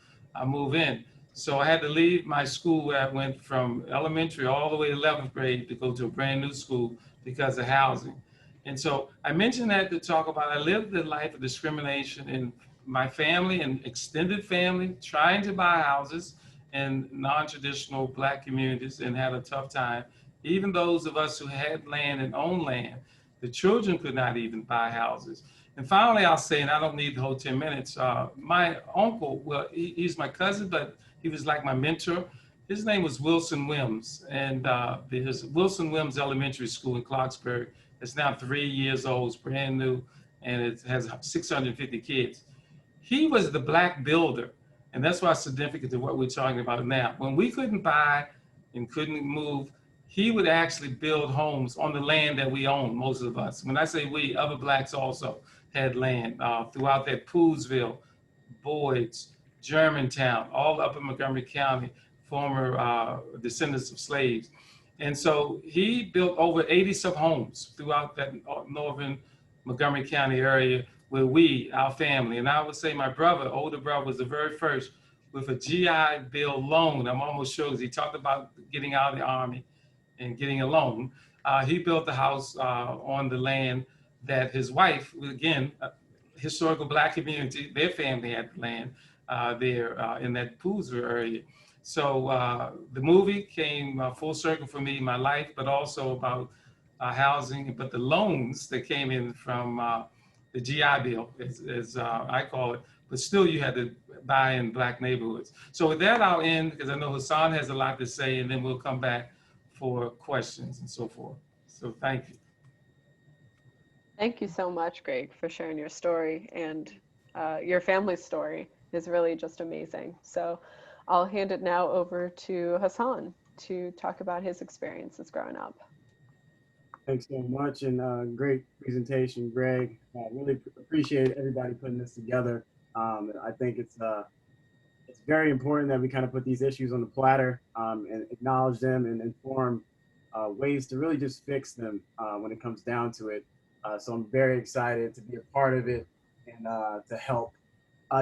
move in. So I had to leave my school, where I went from elementary all the way to 11th grade to go to a brand new school because of housing. And so I mentioned that to talk about, I lived the life of discrimination in my family and extended family, trying to buy houses in non-traditional Black communities, and had a tough time. Even those of us who had land and owned land, the children could not even buy houses. And finally, I'll say, and I don't need the whole 10 minutes, my uncle, well, he's my cousin, but he was like my mentor. His name was Wilson Wims, and there's Wilson Wims Elementary School in Clarksburg. It's now 3 years old, it's brand new, and it has 650 kids. he was the black builder. And that's why it's significant to what we're talking about now. When we couldn't buy and couldn't move, he would actually build homes on the land that we own, most of us. When I say we, other blacks also had land throughout that Poolesville, Boyd's, Germantown, all up in Montgomery County, former descendants of slaves. And so he built over 80 some homes throughout that northern Montgomery County area where we, our family, and I would say my brother, older brother, was the very first with a GI Bill loan. I'm almost sure because he talked about getting out of the Army and getting a loan. He built the house on the land that his wife, again, historical black community, their family had land there in that Poolesville area. So the movie came full circle for me in my life, but also about housing, but the loans that came in from the GI Bill, as I call it, but still you had to buy in black neighborhoods. So with that, I'll end because I know Hassan has a lot to say, and then we'll come back for questions and so forth. So thank you. Thank you so much, Greg, for sharing your story, and your family's story is really just amazing. So I'll hand it now over to Hassan to talk about his experiences growing up. Thanks so much, and great presentation, Greg. Really appreciate everybody putting this together. I think it's very important that we kind of put these issues on the platter and acknowledge them and inform ways to really just fix them when it comes down to it. So I'm very excited to be a part of it and to help.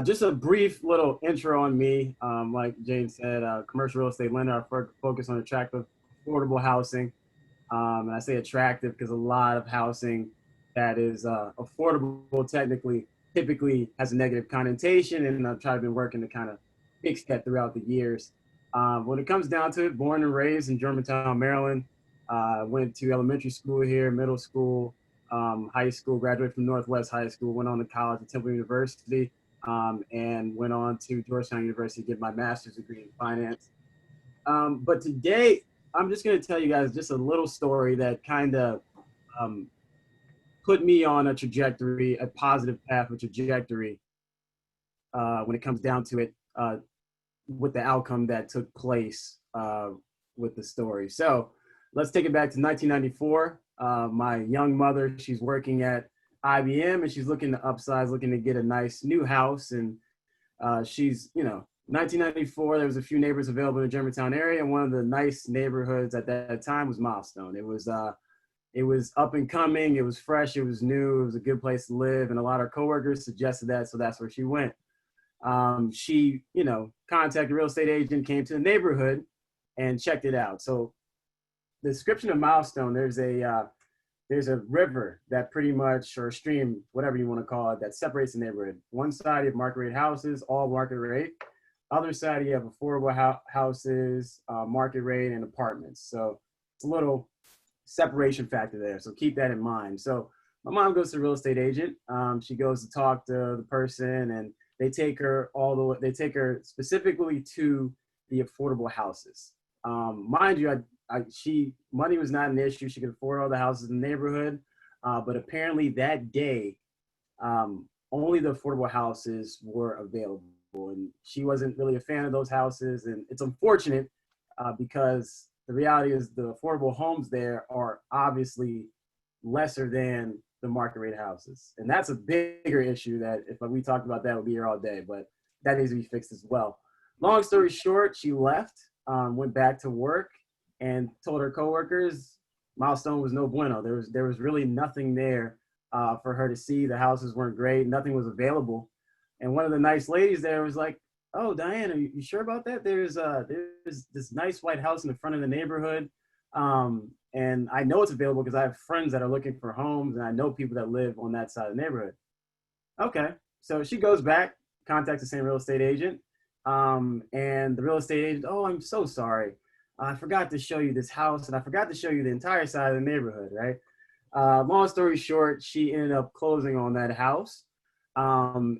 Just a brief little intro on me. Like Jane said, commercial real estate lender. I focus on attractive, affordable housing. And I say attractive because a lot of housing that is affordable typically has a negative connotation, and I've been working to kind of fix that throughout the years. When it comes down to it, born and raised in Germantown, Maryland. Went to elementary school here, middle school, high school, graduated from Northwest High School, went on to college at Temple University, and went on to Georgetown University to get my master's degree in finance. But today, I'm just going to tell you guys just a little story that kind of put me on a trajectory, a positive path, a trajectory when it comes down to it, with the outcome that took place with the story. So let's take it back to 1994. My young mother, she's working at IBM and she's looking to upsize, looking to get a nice new house. And she's, 1994, there was a few neighbors available in the Germantown area, and one of the nice neighborhoods at that time was Milestone. It was up and coming, it was fresh, it was new, it was a good place to live, and a lot of coworkers suggested that, so that's where she went. She, contacted a real estate agent, came to the neighborhood, and checked it out. So the description of Milestone, there's a river that pretty much, or a stream, whatever you want to call it, that separates the neighborhood. One side you have market rate houses, all market rate. Other side, you have affordable houses, market rate, and apartments. So it's a little separation factor there. So keep that in mind. So my mom goes to a real estate agent. She goes to talk to the person, and they take her specifically to the affordable houses. Mind you, money was not an issue. She could afford all the houses in the neighborhood. But apparently that day, only the affordable houses were available. And she wasn't really a fan of those houses. And it's unfortunate because the reality is the affordable homes there are obviously lesser than the market rate houses. And that's a bigger issue that if we talked about that, we'd be here all day, but that needs to be fixed as well. Long story short, she left, went back to work and told her coworkers Milestone was no bueno. There was really nothing there for her to see. The houses weren't great. Nothing was available. And one of the nice ladies there was like, "Oh, Diane, are you sure about that? There's this nice white house in the front of the neighborhood. And I know it's available because I have friends that are looking for homes and I know people that live on that side of the neighborhood." Okay. So she goes back, contacts the same real estate agent. And the real estate agent, "Oh, I'm so sorry. I forgot to show you this house and I forgot to show you the entire side of the neighborhood," right? Long story short, she ended up closing on that house. And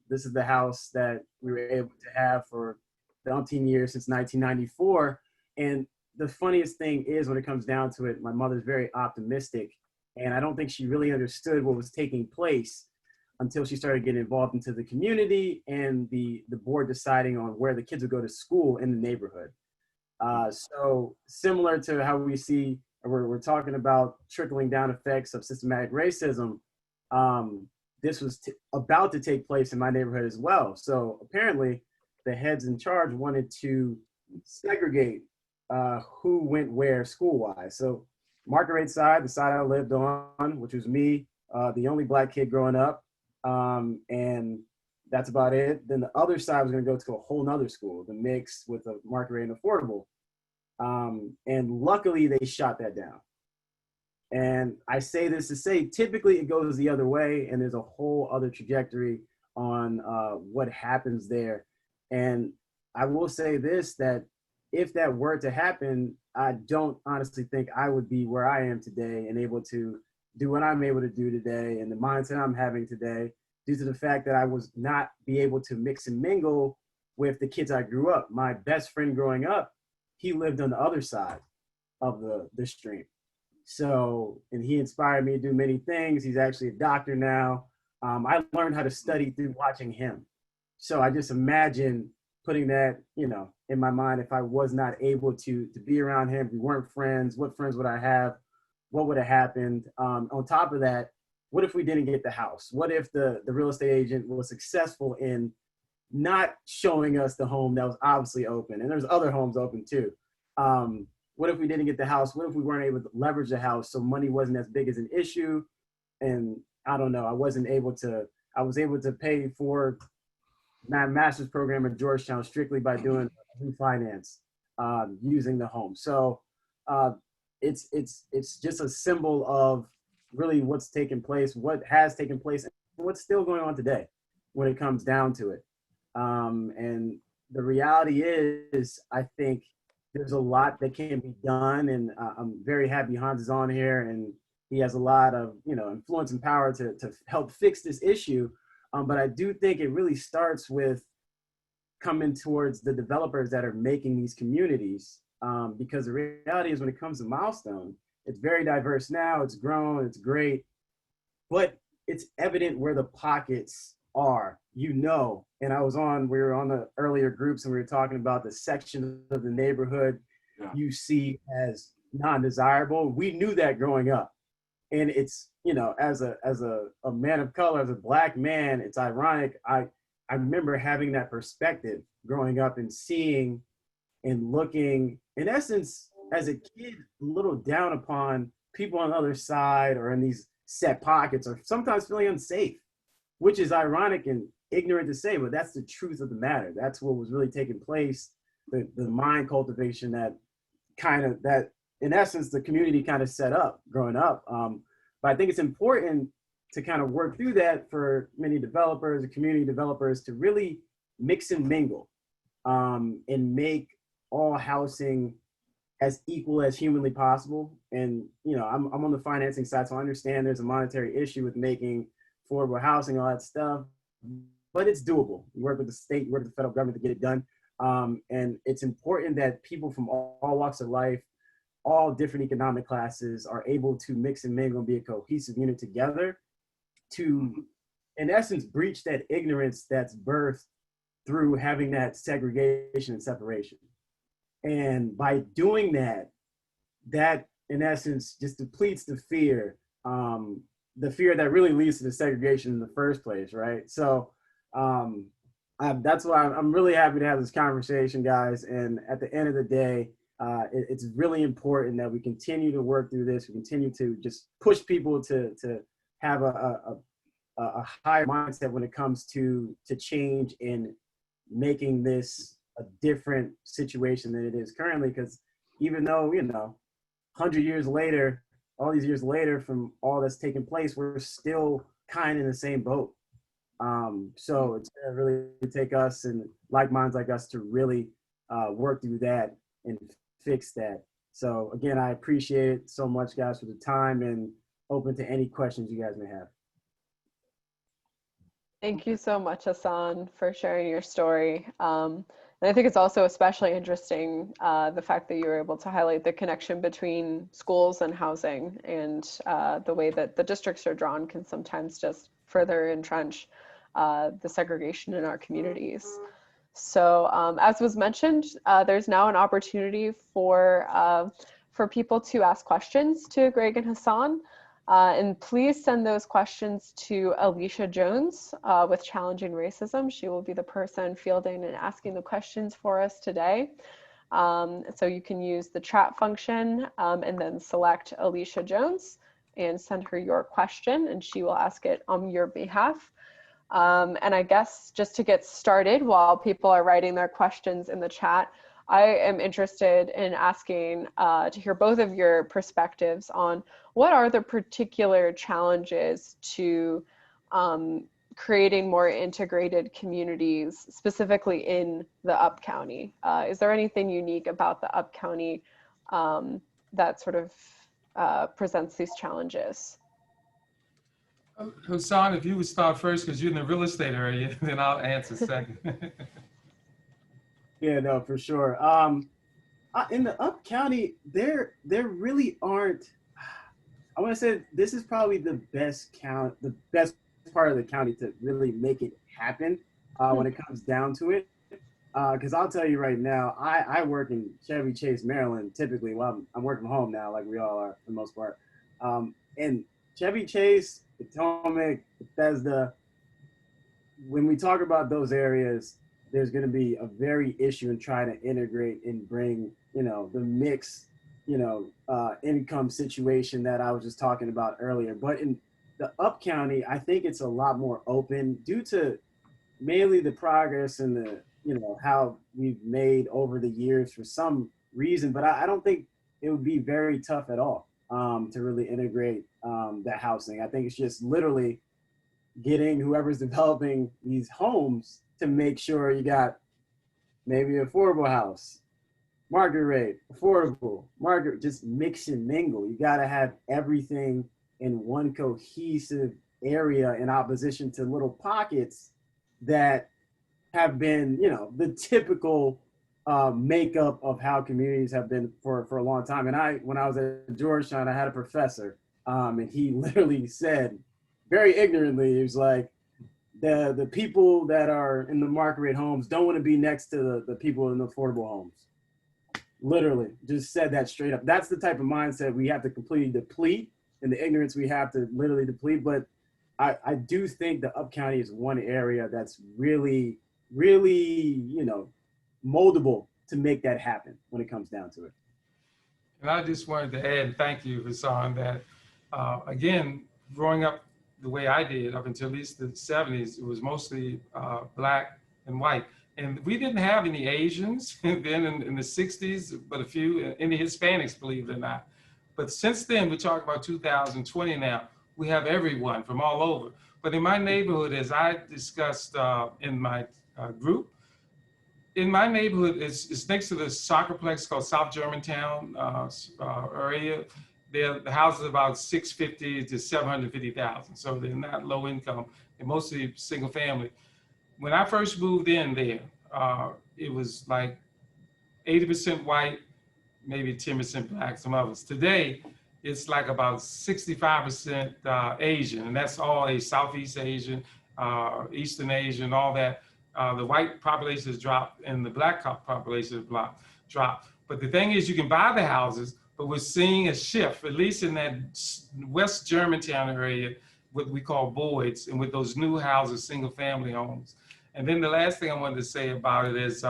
this is the house that we were able to have for the umpteen years since 1994. And the funniest thing is, when it comes down to it, my mother's very optimistic, and I don't think she really understood what was taking place until she started getting involved into the community and the board deciding on where the kids would go to school in the neighborhood. So similar to how we see, we're talking about trickling down effects of systematic racism, this was about to take place in my neighborhood as well. So apparently the heads in charge wanted to segregate who went where school-wise. So market rate side, the side I lived on, which was me, the only black kid growing up, and that's about it. Then the other side was gonna go to a whole nother school, the mix with a market rate and affordable. And luckily they shot that down. And I say this to say, typically it goes the other way, and there's a whole other trajectory on what happens there. And I will say this, that if that were to happen, I don't honestly think I would be where I am today and able to do what I'm able to do today and the mindset I'm having today, due to the fact that I was not be able to mix and mingle with the kids I grew up. My best friend growing up, he lived on the other side of the stream. So, and he inspired me to do many things. He's actually a doctor now. I learned how to study through watching him. So I just imagine putting that, you know, in my mind, if I was not able to be around him, we weren't friends, what friends would I have? What would have happened? On top of that, what if we didn't get the house? What if the real estate agent was successful in not showing us the home that was obviously open? And there's other homes open too. What if we didn't get the house? What if we weren't able to leverage the house so money wasn't as big as an issue? And I don't know, I was able to pay for my master's program at Georgetown strictly by doing refinance using the home. So it's just a symbol of really what's taken place, what has taken place, and what's still going on today when it comes down to it. And the reality is, I think there's a lot that can be done, and I'm very happy Hans is on here, and he has a lot of, you know, influence and power to help fix this issue. But I do think it really starts with coming towards the developers that are making these communities, because the reality is, when it comes to Milestone, it's very diverse now, it's grown, it's great, but it's evident where the pockets are, you know. And we were on the earlier groups, and we were talking about the section of the neighborhood you see as non-desirable. We knew that growing up. And it's, you know, as a man of color, as a black man, it's ironic. I remember having that perspective growing up and seeing and looking, in essence, as a kid, a little down upon people on the other side or in these set pockets, or sometimes feeling unsafe, which is ironic and ignorant to say, but that's the truth of the matter. That's what was really taking place, the mind cultivation that in essence, the community kind of set up growing up. But I think it's important to kind of work through that for many developers, community developers, to really mix and mingle and make all housing as equal as humanly possible. And, you know, I'm on the financing side, so I understand there's a monetary issue with making affordable housing, all that stuff, but it's doable. You work with the state, you work with the federal government to get it done. And it's important that people from all walks of life, all different economic classes, are able to mix and mingle and be a cohesive unit together to, in essence, breach that ignorance that's birthed through having that segregation and separation. And by doing that, in essence just depletes the fear that really leads to the segregation in the first place, right? So that's why I'm really happy to have this conversation, guys. And at the end of the day, it's really important that we continue to work through this. We continue to just push people to have a higher mindset when it comes to change in making this a different situation than it is currently. Because even though, you know, 100 years later, all these years later from all that's taken place, we're still kind of in the same boat. So it's gonna really take us and like minds like us to really work through that and fix that. So again, I appreciate it so much, guys, for the time, and open to any questions you guys may have. Thank you so much, Hassan, for sharing your story. And I think it's also especially interesting, the fact that you were able to highlight the connection between schools and housing, and the way that the districts are drawn can sometimes just further entrench the segregation in our communities. So as was mentioned, there's now an opportunity for people to ask questions to Greg and Hassan. And please send those questions to Alicia Jones with Challenging Racism. She will be the person fielding and asking the questions for us today. So you can use the chat function and then select Alicia Jones and send her your question, and she will ask it on your behalf. And I guess just to get started, while people are writing their questions in the chat, I am interested in asking to hear both of your perspectives on what are the particular challenges to creating more integrated communities, specifically in the Upcounty. Is there anything unique about the Upcounty that sort of presents these challenges? Hassan, if you would start first, because you're in the real estate area, then I'll answer second. Yeah, no, for sure. In the Upcounty, there really aren't. I want to say this is probably the best part of the county to really make it happen when it comes down to it. Because I'll tell you right now, I work in Chevy Chase, Maryland, typically. Well, I'm working from home now, like we all are for the most part. And Chevy Chase, Potomac, Bethesda, when we talk about those areas, there's going to be a very issue in trying to integrate and bring, the mix, income situation that I was just talking about earlier. But in the Upcounty, I think it's a lot more open due to mainly the progress and the, how we've made over the years for some reason. But I don't think it would be very tough at all to really integrate that housing. I think it's just literally getting whoever's developing these homes to make sure you got maybe affordable house, market rate, affordable, market, just mix and mingle. You got to have everything in one cohesive area in opposition to little pockets that have been, the typical makeup of how communities have been for a long time. And when I was at Georgetown, I had a professor and he literally said, very ignorantly, he was like, the people that are in the market rate homes don't want to be next to the people in the affordable homes. Literally, just said that straight up. That's the type of mindset we have to completely deplete, and the ignorance we have to literally deplete. But I do think the Upcounty is one area that's really, really, moldable to make that happen when it comes down to it. And I just wanted to add, and thank you, Hassan, that again, growing up the way I did up until at least the 70s, it was mostly black and white. And we didn't have any Asians then in the 60s, but a few, any Hispanics, believe it or not. But since then, we're talking about 2020 now, we have everyone from all over. But in my neighborhood, as I discussed in my group, in my neighborhood, it's next to the soccerplex called South Germantown area. The houses are about 650 to 750,000, so they're not low income, and mostly single family. When I first moved in there, it was like 80% white, maybe 10% black, some others. Today, it's like about 65% Asian, and that's all a Southeast Asian, Eastern Asian, all that. The white population has dropped and the black population has dropped. But the thing is, you can buy the houses, but we're seeing a shift, at least in that West Germantown area, what we call Boyd's, and with those new houses, single family homes. And then the last thing I wanted to say about it is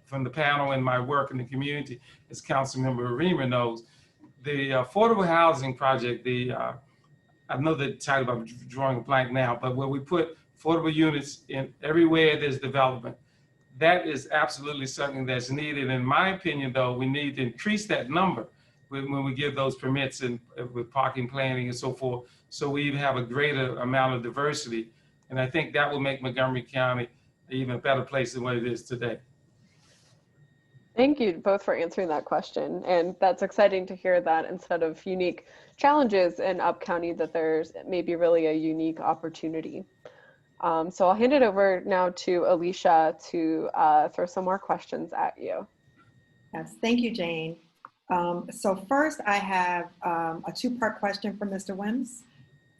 from the panel and my work in the community, as Councilmember Arima knows, the affordable housing project, I know the title, I'm drawing a blank now, but where we put affordable units in everywhere there's development, that is absolutely something that's needed. In my opinion, though, we need to increase that number when we give those permits and with parking planning and so forth, so we even have a greater amount of diversity. And I think that will make Montgomery County an even better place than what it is today. Thank you both for answering that question. And that's exciting to hear that instead of unique challenges in Upcounty, that there's maybe really a unique opportunity. So I'll hand it over now to Alicia to throw some more questions at you. Yes, thank you, Jane. So first I have a two-part question for Mr. Wims.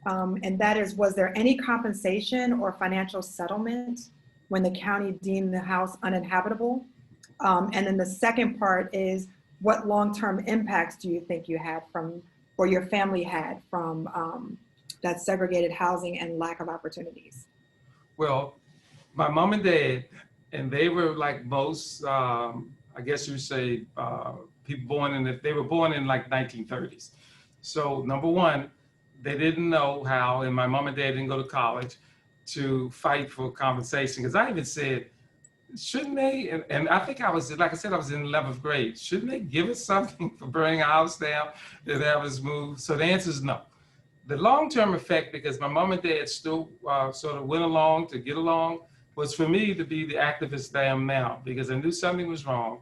And that is, was there any compensation or financial settlement when the county deemed the house uninhabitable? And then the second part is, what long-term impacts do you think you had from, or your family had from that segregated housing and lack of opportunities? Well, my mom and dad, and they were like most, I guess you would say, people born in they were born in like 1930s. So number one, they didn't know how, and my mom and dad didn't go to college to fight for compensation. Because I even said, shouldn't they, and I think I was, like I said, I was in 11th grade. Shouldn't they give us something for burning our house down that have us moved? So the answer is no. The long-term effect, because my mom and dad still sort of went along to get along, was for me to be the activist I am now, because I knew something was wrong.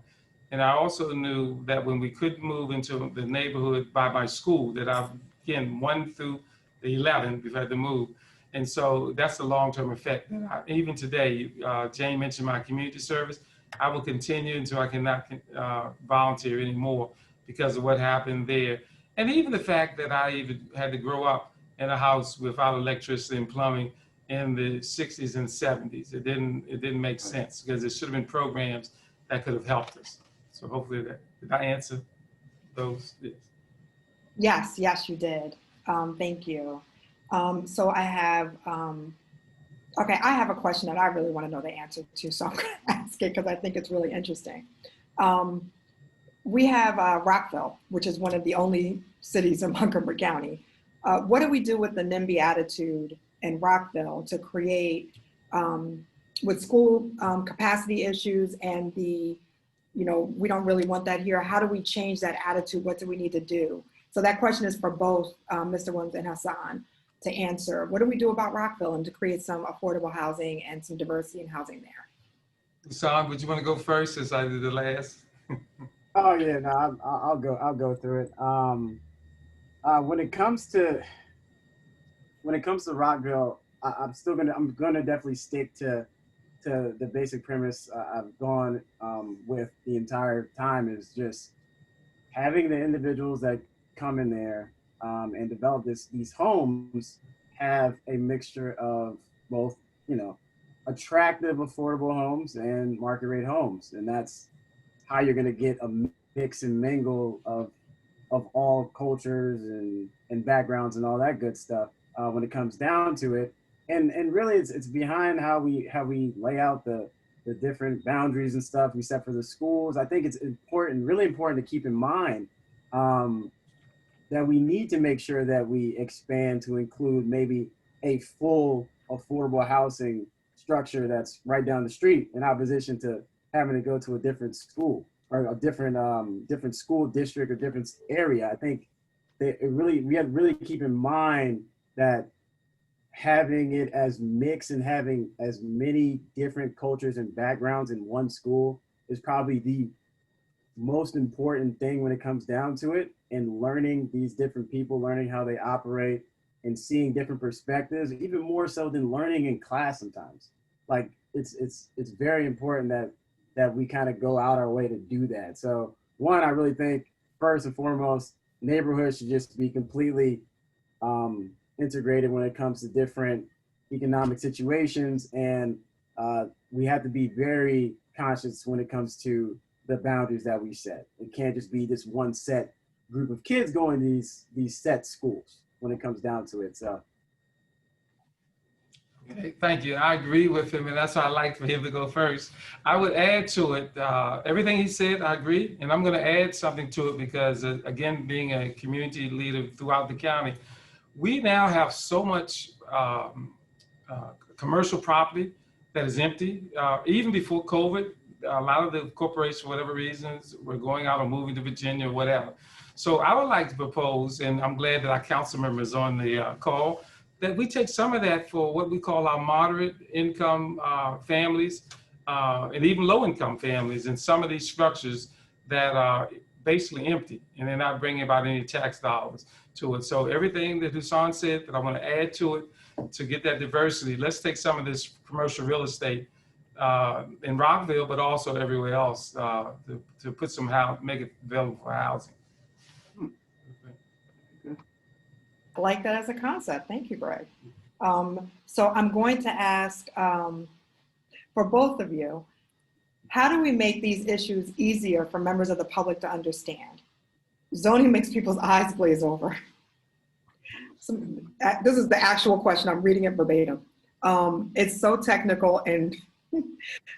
And I also knew that when we couldn't move into the neighborhood by my school, that I, again, 1 through the 11, we've had to move. And so that's the long-term effect. Even today, Jane mentioned my community service. I will continue until I cannot volunteer anymore because of what happened there. And even the fact that I even had to grow up in a house without electricity and plumbing in the 60s and 70s. It didn't make sense, because there should have been programs that could have helped us. So hopefully that, did I answer those? Yes. Yes, you did. Thank you. So I have, okay, I have a question that I really want to know the answer to, so I'm going to ask it because I think it's really interesting. We have Rockville, which is one of the only cities in Montgomery County. What do we do with the NIMBY attitude in Rockville to create, with school capacity issues and the, you know, we don't really want that here. How do we change that attitude? What do we need to do? So that question is for both Mr. Williams and Hassan to answer. What do we do about Rockville and to create some affordable housing and some diversity in housing there? Hassan, would you want to go first since I did the last? Oh yeah, no, I'll go through it. When it comes to Rockville, I'm gonna definitely stick to the basic premise I've gone with the entire time, is just having the individuals that come in there and develop these homes have a mixture of both, you know, attractive, affordable homes and market rate homes, and that's how you're going to get a mix and mingle of all cultures and backgrounds and all that good stuff when it comes down to it. And really it's behind how we lay out the different boundaries and stuff we set for the schools. I think it's important, really important to keep in mind that we need to make sure that we expand to include maybe a full affordable housing structure that's right down the street, in opposition to having to go to a different school or a different school district or different area. I think that we have to really keep in mind that having it as mixed and having as many different cultures and backgrounds in one school is probably the most important thing when it comes down to it, and learning these different people, learning how they operate and seeing different perspectives, even more so than learning in class sometimes. Like it's very important that we kind of go out our way to do that. So one, I really think first and foremost, neighborhoods should just be completely integrated when it comes to different economic situations, and we have to be very conscious when it comes to the boundaries that we set. It can't just be this one set group of kids going to these set schools when it comes down to it. So Okay, thank you. I agree with him, and that's why I like for him to go first. I would add to it, everything he said, I agree, and I'm going to add something to it because, again, being a community leader throughout the county, we now have so much commercial property that is empty. Even before COVID, a lot of the corporations, for whatever reasons, were going out or moving to Virginia or whatever. So I would like to propose, and I'm glad that our council members on the call, that we take some of that for what we call our moderate income families and even low income families in some of these structures that are basically empty and they're not bringing about any tax dollars to it. So everything that Hassan said that I want to add to it to get that diversity, let's take some of this commercial real estate in Rockville, but also everywhere else to put some make it available for housing. I like that as a concept. Thank you, Greg. So I'm going to ask for both of you, how do we make these issues easier for members of the public to understand? Zoning makes people's eyes glaze over. This is the actual question. I'm reading it verbatim. It's so technical and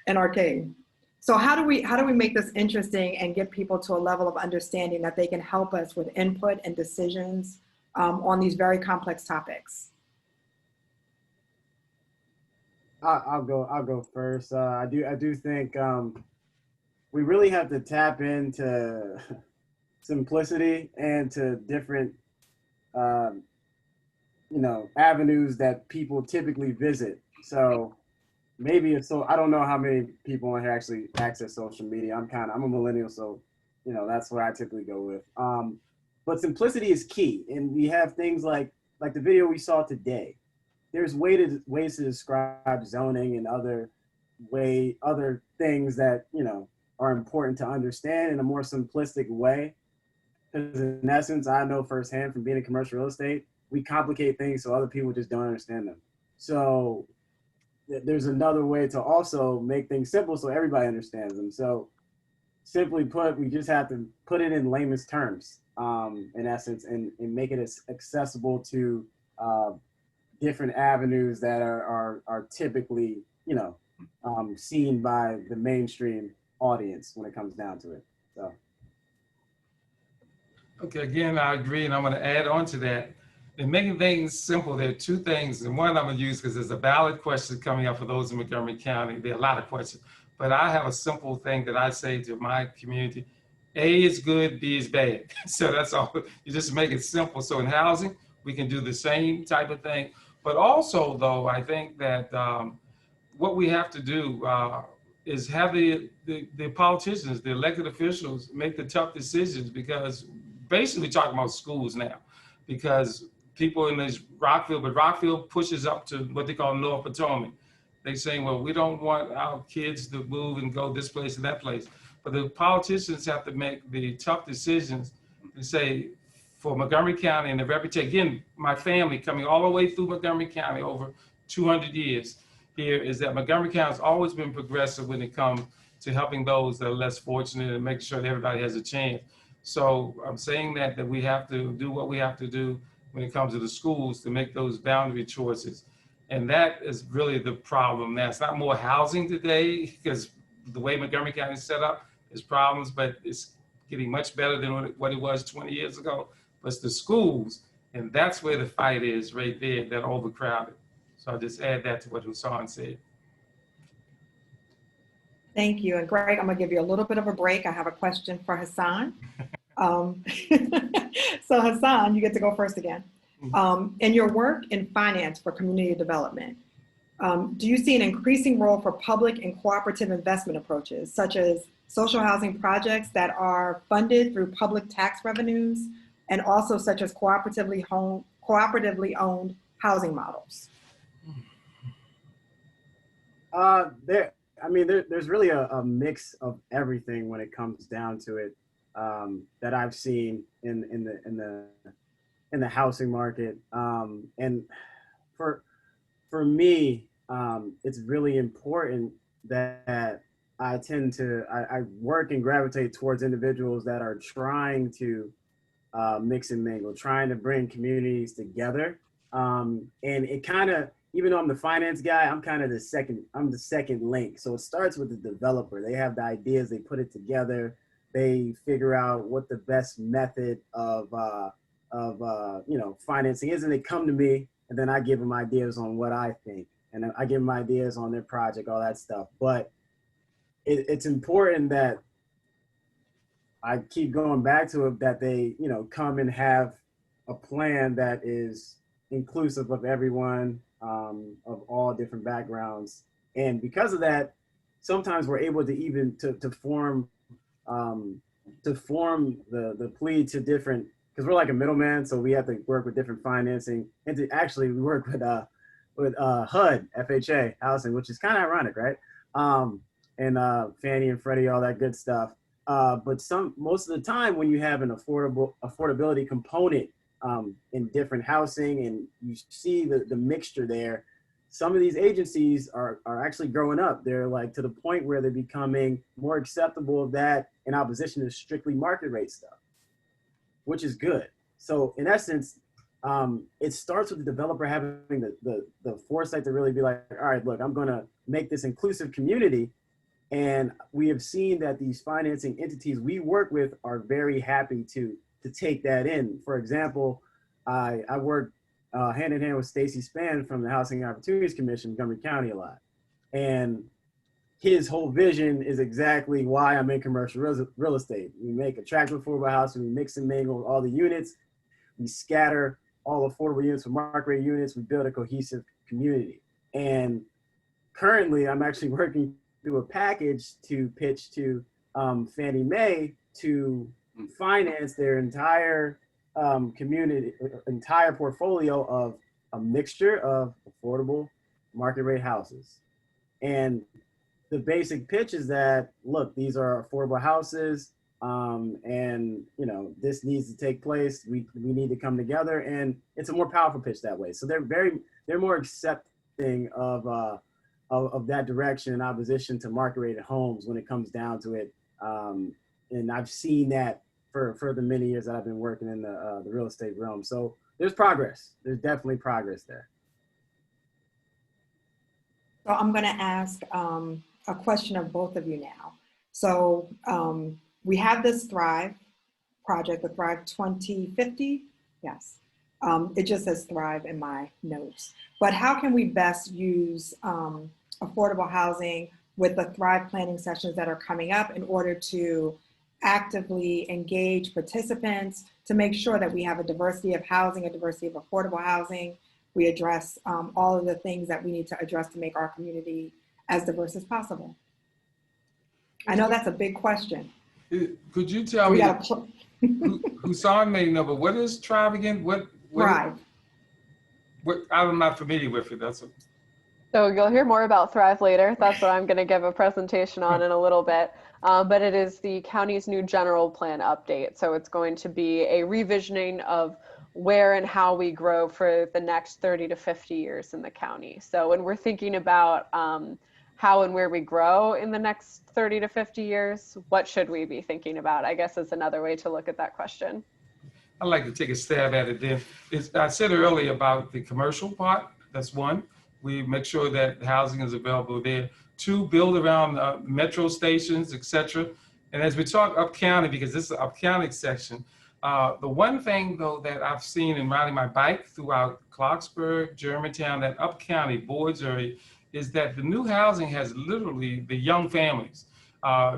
and arcane. So how do we make this interesting and get people to a level of understanding that they can help us with input and decisions on these very complex topics? I'll go first. I do think we really have to tap into simplicity and to different avenues that people typically visit. So maybe it's I don't know how many people on here actually access social media. I'm a millennial, so that's what I typically go with. But simplicity is key, and we have things like the video we saw today. There's ways to describe zoning and other things that are important to understand in a more simplistic way. Because in essence, I know firsthand from being in commercial real estate, we complicate things so other people just don't understand them. So there's another way to also make things simple so everybody understands them. So simply put, we just have to put it in layman's terms, in essence, and make it as accessible to different avenues that are typically, seen by the mainstream audience when it comes down to it. So. Okay, again, I agree, and I'm going to add on to that. In making things simple, there are two things, and one I'm going to use because there's a valid question coming up for those in Montgomery County. There are a lot of questions, but I have a simple thing that I say to my community: A is good, B is bad. So that's all. You just make it simple. So in housing, we can do the same type of thing. But also, though, I think that what we have to do is have the politicians, the elected officials, make the tough decisions, because basically we're talking about schools now, because people in this Rockville, but Rockville pushes up to what they call North Potomac. They say, well, we don't want our kids to move and go this place and that place. But the politicians have to make the tough decisions and say, for Montgomery County and the reputation, again, my family coming all the way through Montgomery County over 200 years here, is that Montgomery County has always been progressive when it comes to helping those that are less fortunate and making sure that everybody has a chance. So I'm saying that we have to do what we have to do when it comes to the schools to make those boundary choices. And that is really the problem now. It's not more housing today, because the way Montgomery County is set up, there's problems, but it's getting much better than what it was 20 years ago. But it's the schools, and that's where the fight is right there, that overcrowded. So I'll just add that to what Hassan said. Thank you. And Greg, I'm gonna give you a little bit of a break. I have a question for Hassan. So Hassan, you get to go first again. In your work in finance for community development, do you see an increasing role for public and cooperative investment approaches, such as social housing projects that are funded through public tax revenues, and also such as cooperatively owned housing models? There's really a mix of everything when it comes down to it, that I've seen in the housing market. And for me, it's really important that I work and gravitate towards individuals that are trying to mix and mingle, trying to bring communities together. And it kind of, even though I'm the finance guy, I'm the second link. So it starts with the developer. They have the ideas, they put it together, they figure out what the best method of financing is, and they come to me, and then I give them ideas on what I think, and then I give them ideas on their project, all that stuff. But it's important that I keep going back to it, that they come and have a plan that is inclusive of everyone, of all different backgrounds. And because of that, sometimes we're able to even to form the plea to different, because we're like a middleman, so we have to work with different financing, and to actually we work with HUD, FHA housing, which is kind of ironic, right? And Fannie and Freddie, all that good stuff. But most of the time, when you have an affordability component in different housing, and you see the mixture there. Some of these agencies are actually growing up. They're like to the point where they're becoming more acceptable of that in opposition to strictly market rate stuff, which is good. So in essence, it starts with the developer having the foresight to really be like, all right, look, I'm gonna make this inclusive community. And we have seen that these financing entities we work with are very happy to take that in. For example, I work hand in hand with Stacy Spann from the Housing and Opportunities Commission, Montgomery County a lot. And his whole vision is exactly why I'm in commercial real estate. We make attractive affordable housing, we mix and mingle all the units, we scatter all affordable units with market rate units, we build a cohesive community. And currently I'm actually working through a package to pitch to Fannie Mae to finance their entire community, entire portfolio of a mixture of affordable market rate houses. And the basic pitch is that, look, these are affordable houses, and you know, this needs to take place. We need to come together, and it's a more powerful pitch that way. So they're more accepting of that direction in opposition to market rated homes when it comes down to it. And I've seen that for the many years that I've been working in the real estate realm. So there's progress. There's definitely progress there. So I'm going to ask a question of both of you now. So we have this Thrive project, the Thrive 2050. Yes. It just says Thrive in my notes. But how can we best use affordable housing with the Thrive planning sessions that are coming up in order to actively engage participants to make sure that we have a diversity of housing, a diversity of affordable housing? We address all of the things that we need to address to make our community as diverse as possible. I know that's a big question. Could you tell me, Husan may know, but what is Thrive again? Thrive. I'm not familiar with it. That's So you'll hear more about Thrive later. That's what I'm going to give a presentation on in a little bit. But it is the county's new general plan update. So it's going to be a revisioning of where and how we grow for the next 30 to 50 years in the county. So when we're thinking about how and where we grow in the next 30 to 50 years, what should we be thinking about? I guess is another way to look at that question. I'd like to take a stab at it then. I said earlier about the commercial part. That's one. We make sure that housing is available there. Two, build around metro stations, etc. And as we talk Upcounty, because this is an Upcounty section, the one thing though that I've seen in riding my bike throughout Clarksburg, Germantown, that Upcounty boards area, is that the new housing has literally the young families.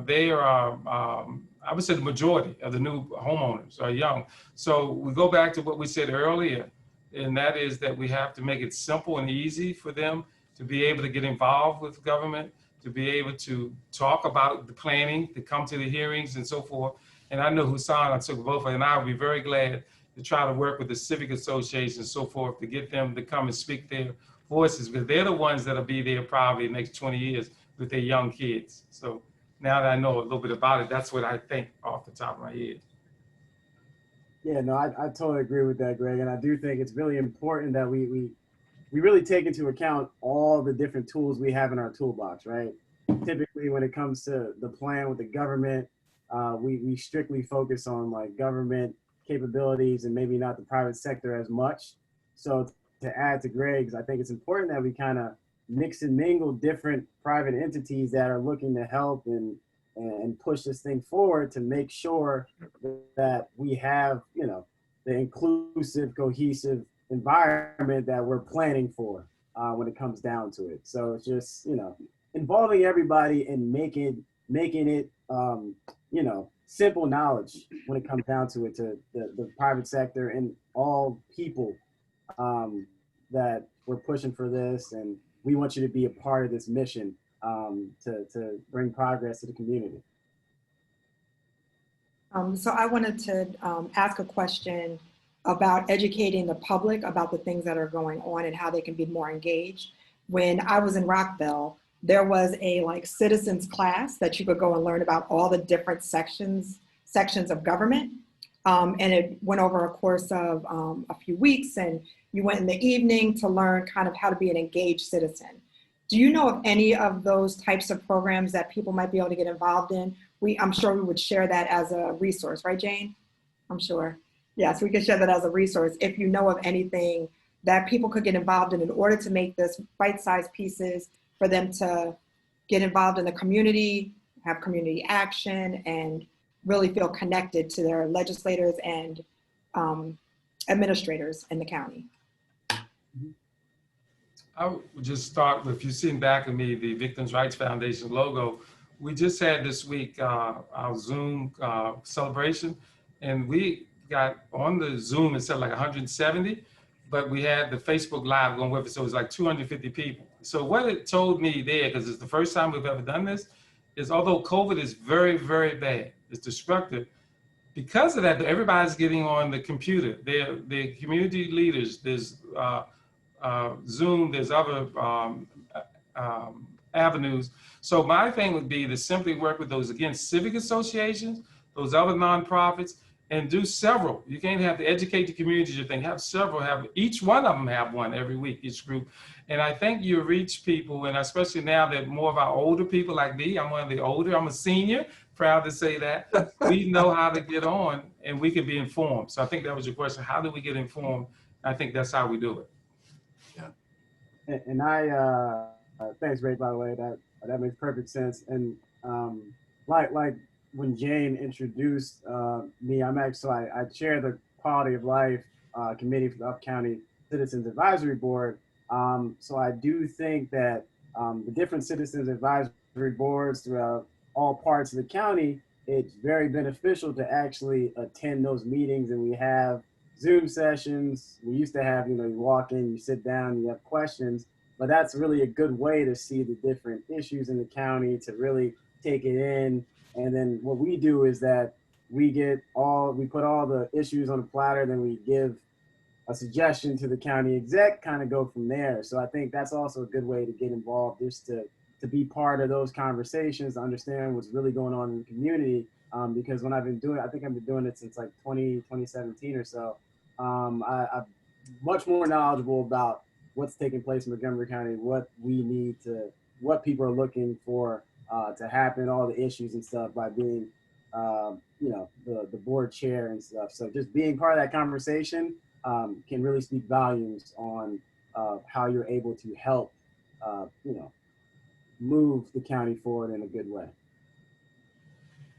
They are, I would say the majority of the new homeowners are young. So we go back to what we said earlier, and that is that we have to make it simple and easy for them to be able to get involved with government, to be able to talk about the planning, to come to the hearings and so forth. And I know Husan, I took both, and I would be very glad to try to work with the civic associations and so forth to get them to come and speak their voices, because they're the ones that'll be there probably the next 20 years with their young kids. So now that I know a little bit about it, that's what I think off the top of my head. Yeah, no, I totally agree with that, Greg. And I do think it's really important that we really take into account all the different tools we have in our toolbox, right? Typically, when it comes to the plan with the government, we strictly focus on like government capabilities and maybe not the private sector as much. So to add to Greg's, I think it's important that we kind of mix and mingle different private entities that are looking to help and push this thing forward to make sure that we have, you know, the inclusive, cohesive environment that we're planning for when it comes down to it. So it's just, you know, involving everybody and making it, you know, simple knowledge when it comes down to it, to the private sector and all people that we're pushing for this. And we want you to be a part of this mission to bring progress to the community. So I wanted to ask a question about educating the public about the things that are going on and how they can be more engaged. When I was in Rockville, there was a like citizens class that you could go and learn about all the different sections of government. And it went over a course of a few weeks, and you went in the evening to learn kind of how to be an engaged citizen. Do you know of any of those types of programs that people might be able to get involved in? I'm sure we would share that as a resource, right, Jane? I'm sure. Yes, we could share that as a resource if you know of anything that people could get involved in order to make this bite-sized pieces for them to get involved in the community, have community action, and really feel connected to their legislators and administrators in the county. I would just start with, you've seen back of me, the Victims' Rights Foundation logo. We just had this week our Zoom celebration, and we got on the Zoom, it said like 170, but we had the Facebook Live going with it, so it was like 250 people. So what it told me there, because it's the first time we've ever done this, is although COVID is very, very bad, it's destructive, because of that, everybody's getting on the computer. They're community leaders, there's Zoom, there's other avenues. So my thing would be to simply work with those, again, civic associations, those other nonprofits, and do several. You can't have to educate the communities, you think, have several, have each one of them have one every week, each group. And I think you reach people, and especially now that more of our older people like me, I'm one of the older, I'm a senior, proud to say that, we know how to get on and we can be informed. So I think that was your question, how do we get informed? I think that's how we do it. And thanks, Ray, by the way, that makes perfect sense. And like when Jane introduced me, I chair the Quality of Life Committee for the Upcounty Citizens Advisory Board. So I do think that the different Citizens Advisory Boards throughout all parts of the county, it's very beneficial to actually attend those meetings, and we have Zoom sessions. We used to have, you walk in, you sit down, you have questions, but that's really a good way to see the different issues in the county, to really take it in. And then what we do is that we put all the issues on a platter, then we give a suggestion to the county exec, kind of go from there. So I think that's also a good way to get involved, just to be part of those conversations, to understand what's really going on in the community. Because when I've been doing, I think I've been doing it since like 2017 or so. I'm much more knowledgeable about what's taking place in Montgomery County, what people are looking for to happen, all the issues and stuff, by being, the board chair and stuff. So just being part of that conversation can really speak volumes on how you're able to help, move the county forward in a good way.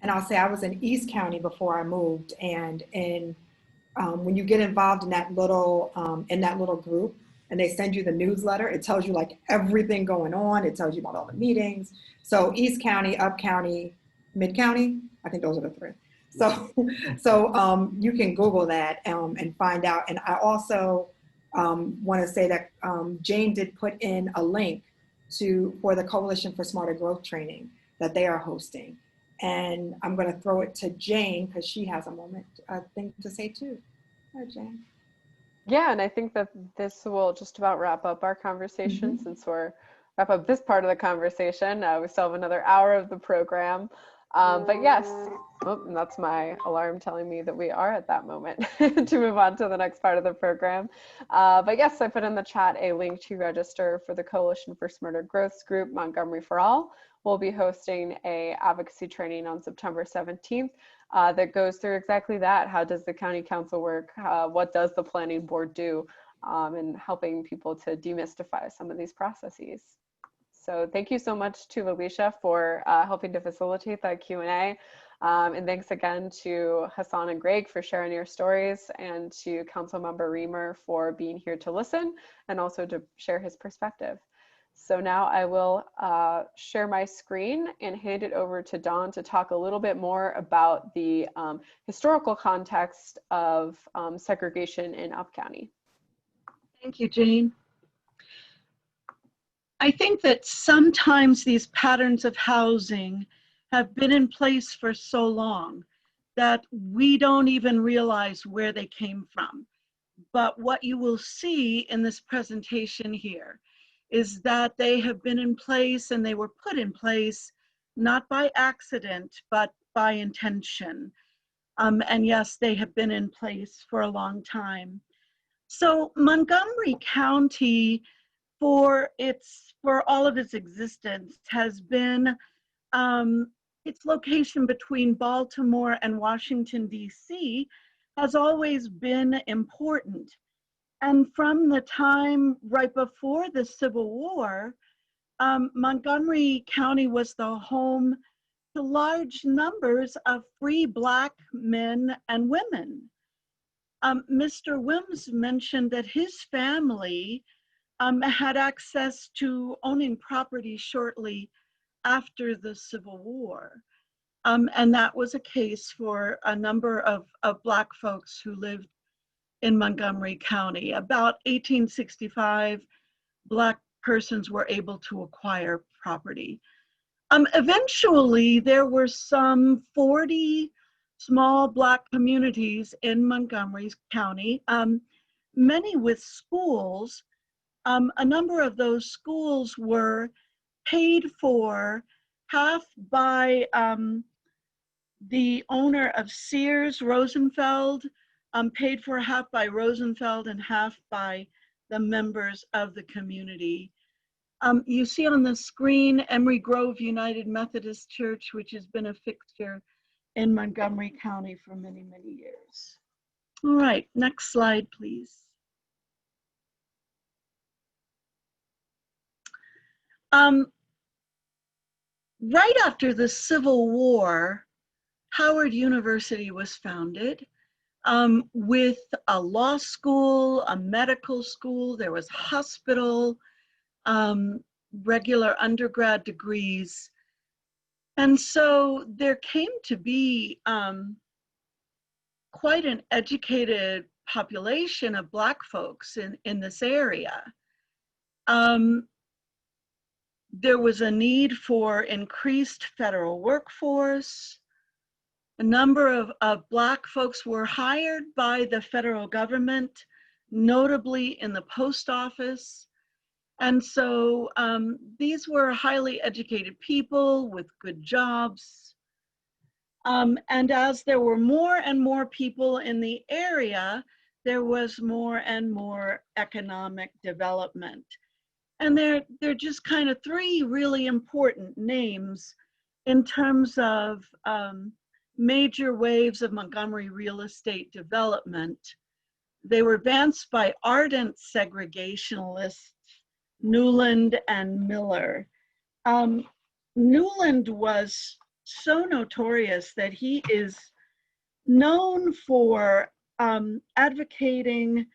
And I'll say I was in East County before I moved, and when you get involved in that little group, and they send you the newsletter, it tells you like everything going on. It tells you about all the meetings. So East County, Upcounty, Mid-County, I think those are the three. So you can Google that and find out. And I also want to say that Jane did put in a link for the Coalition for Smarter Growth training that they are hosting. And I'm going to throw it to Jane because she has a thing to say too. Hi, Jane. Yeah, and I think that this will just about wrap up our conversation, since wrap up this part of the conversation. We still have another hour of the program. But yes, and that's my alarm telling me that we are at that moment to move on to the next part of the program. But yes, I put in the chat a link to register for the Coalition for Smarter Growth group, Montgomery for All. We'll be hosting a advocacy training on September 17th that goes through exactly that. How does the county council work? What does the planning board do? And helping people to demystify some of these processes. So thank you so much to Alicia for helping to facilitate that Q&A. And thanks again to Hassan and Greg for sharing your stories, and to Councilmember Reamer for being here to listen and also to share his perspective. So now I will share my screen and hand it over to Dawn to talk a little bit more about the historical context of segregation in Upcounty. Thank you, Jane. I think that sometimes these patterns of housing have been in place for so long that we don't even realize where they came from. But what you will see in this presentation here is that they have been in place, and they were put in place not by accident, but by intention. And yes, they have been in place for a long time. So Montgomery County, for all of its existence, has been its location between Baltimore and Washington, D.C., has always been important. And from the time right before the Civil War, Montgomery County was the home to large numbers of free Black men and women. Mr. Wims mentioned that his family had access to owning property shortly after the Civil War. And that was a case for a number of Black folks who lived in Montgomery County. About 1865, Black persons were able to acquire property. Eventually, there were some 40 small Black communities in Montgomery County, many with schools. A number of those schools were paid for half by the owner of Sears Rosenfeld, paid for half by Rosenfeld and half by the members of the community. You see on the screen Emery Grove United Methodist Church, which has been a fixture in Montgomery County for many, many years. All right, next slide, please. Right after the Civil War, Howard University was founded with a law school, a medical school, there was hospital, regular undergrad degrees. And so there came to be quite an educated population of Black folks in this area. There was a need for increased federal workforce. A number of Black folks were hired by the federal government, notably in the post office. And so these were highly educated people with good jobs. And as there were more and more people in the area, there was more and more economic development. And they're just kind of three really important names in terms of major waves of Montgomery real estate development. They were advanced by ardent segregationists, Newland and Miller. Newland was so notorious that he is known for advocating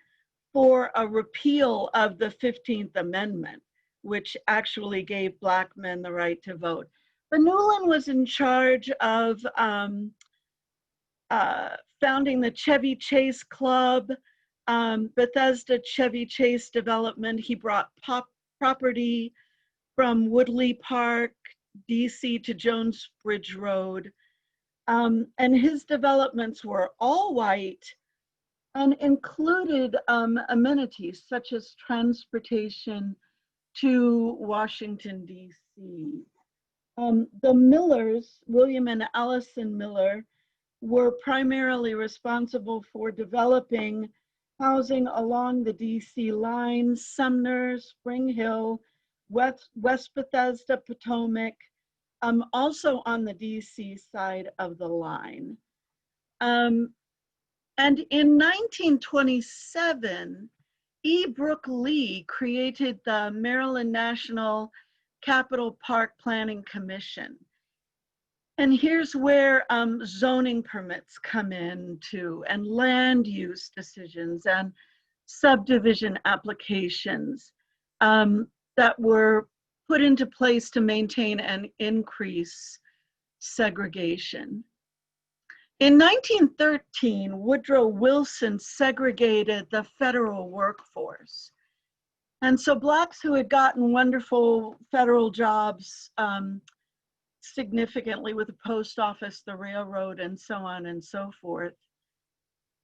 for a repeal of the 15th Amendment, which actually gave Black men the right to vote. But Newland was in charge of founding the Chevy Chase Club, Bethesda Chevy Chase development. He brought property from Woodley Park, DC to Jones Bridge Road. And his developments were all white and included amenities such as transportation to Washington, DC. The Millers, William and Allison Miller, were primarily responsible for developing housing along the DC line, Sumner, Spring Hill, West Bethesda, Potomac, also on the DC side of the line. And in 1927, E. Brooke Lee created the Maryland National Capital Park Planning Commission. And here's where zoning permits come in too, and land use decisions and subdivision applications that were put into place to maintain and increase segregation. In 1913, Woodrow Wilson segregated the federal workforce. And so Blacks who had gotten wonderful federal jobs significantly with the post office, the railroad, and so on and so forth,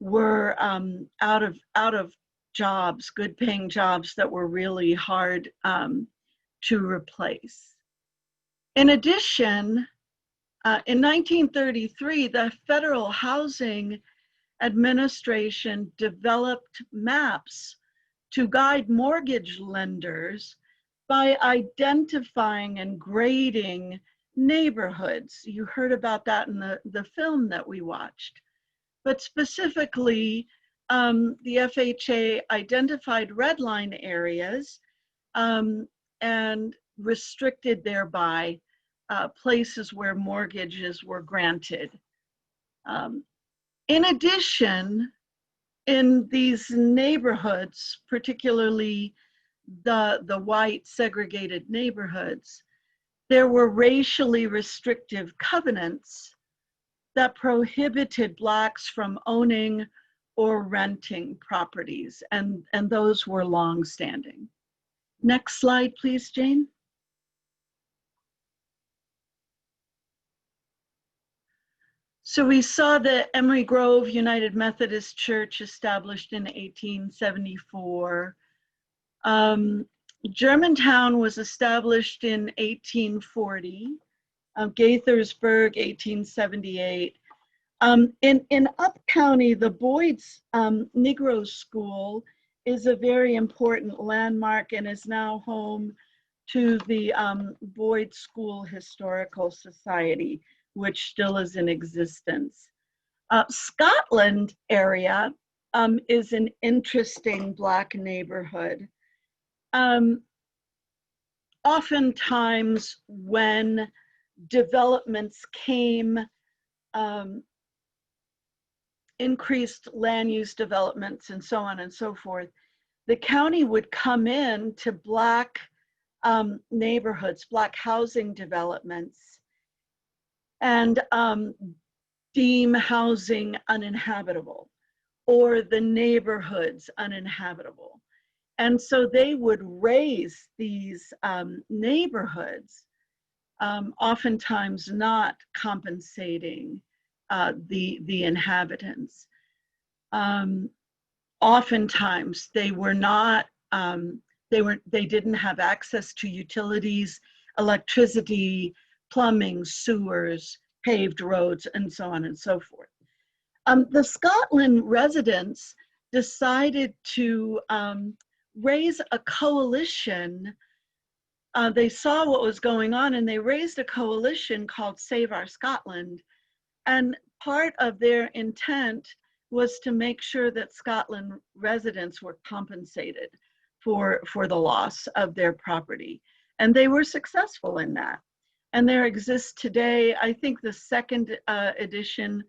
were out of jobs, good paying jobs that were really hard to replace. In addition, In 1933, the Federal Housing Administration developed maps to guide mortgage lenders by identifying and grading neighborhoods. You heard about that in the film that we watched. But specifically, the FHA identified red line areas and restricted thereby places where mortgages were granted. In addition, in these neighborhoods, particularly the white segregated neighborhoods, there were racially restrictive covenants that prohibited Blacks from owning or renting properties, and those were long-standing. Next slide, please, Jane. So we saw the Emery Grove United Methodist Church established in 1874. Germantown was established in 1840. Gaithersburg, 1878. In Upcounty, the Boyd's Negro School is a very important landmark and is now home to the Boyd School Historical Society, which still is in existence. Scotland area is an interesting Black neighborhood. Oftentimes when developments came, increased land use developments and so on and so forth, the county would come in to Black neighborhoods, Black housing developments, and deem housing uninhabitable or the neighborhoods uninhabitable. And so they would raise these neighborhoods, oftentimes not compensating the inhabitants. Oftentimes they were not, they didn't have access to utilities, electricity, plumbing, sewers, paved roads, and so on and so forth. The Scotland residents decided to raise a coalition. They saw what was going on and they raised a coalition called Save Our Scotland. And part of their intent was to make sure that Scotland residents were compensated for the loss of their property. And they were successful in that. And there exists today, I think, the second edition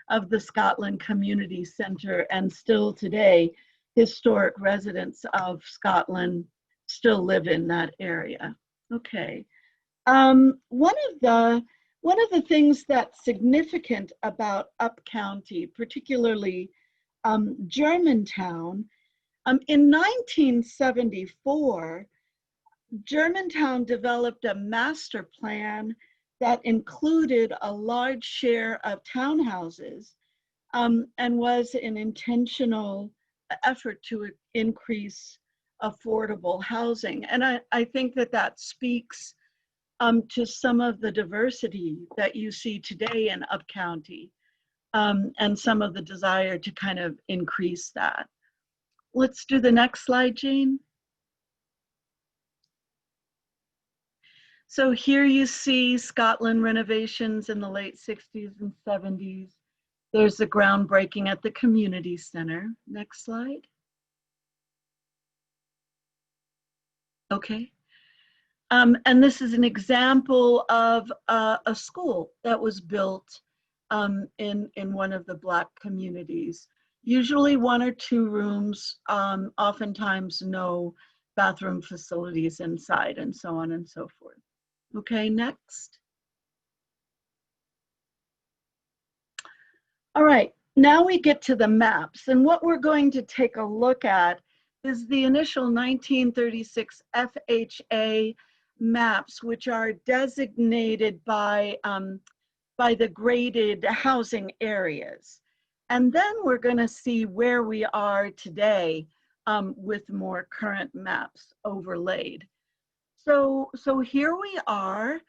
of the Scotland Community Center, and still today, historic residents of Scotland still live in that area. Okay. One of the things that's significant about Upcounty, particularly Germantown, in 1974, Germantown developed a master plan that included a large share of townhouses and was an intentional effort to increase affordable housing. And I think that speaks to some of the diversity that you see today in Upcounty and some of the desire to kind of increase that. Let's do the next slide, Jane. So here you see Scotland renovations in the late 60s and 70s. There's the groundbreaking at the community center. Next slide. Okay. And this is an example of a school that was built in one of the Black communities. Usually 1 or 2 rooms, oftentimes no bathroom facilities inside, and so on and so forth. Okay, next. All right, now we get to the maps, and what we're going to take a look at is the initial 1936 FHA maps, which are designated by the graded housing areas. And then we're going to see where we are today with more current maps overlaid. So here we are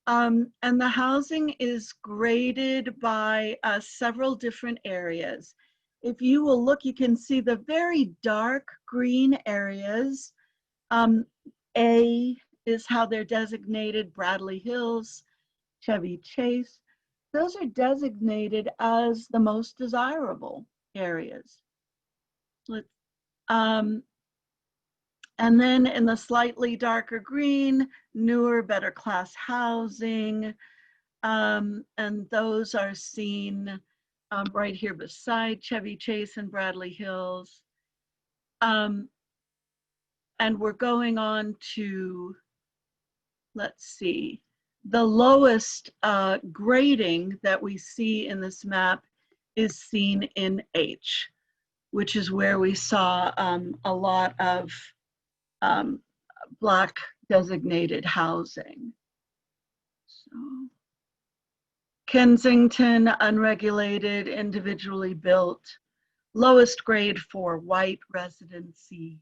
And the housing is graded by several different areas. If you will look, you can see the very dark green areas. A is how they're designated: Bradley Hills, Chevy Chase. Those are designated as the most desirable areas. And then in the slightly darker green, newer, better class housing. And those are seen right here beside Chevy Chase and Bradley Hills. And we're going on to, let's see, the lowest grading that we see in this map is seen in H, which is where we saw a lot of Black designated housing. So, Kensington, unregulated, individually built, lowest grade for white residency.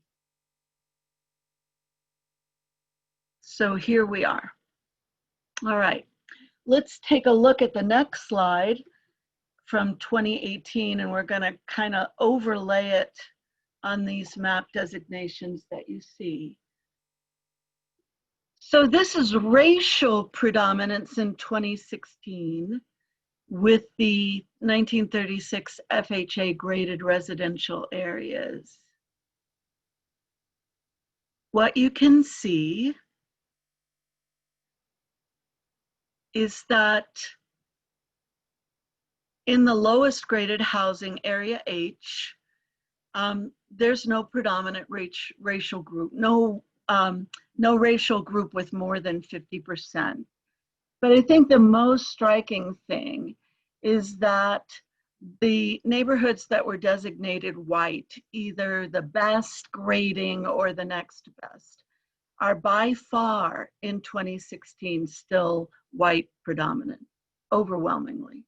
So here we are. All right, let's take a look at the next slide from 2018, and we're gonna kind of overlay it on these map designations that you see. So this is racial predominance in 2016 with the 1936 FHA graded residential areas. What you can see is that in the lowest graded housing, area H, there's no predominant racial group, no racial group with more than 50%. But I think the most striking thing is that the neighborhoods that were designated white, either the best grading or the next best, are by far in 2016 still white predominant, overwhelmingly.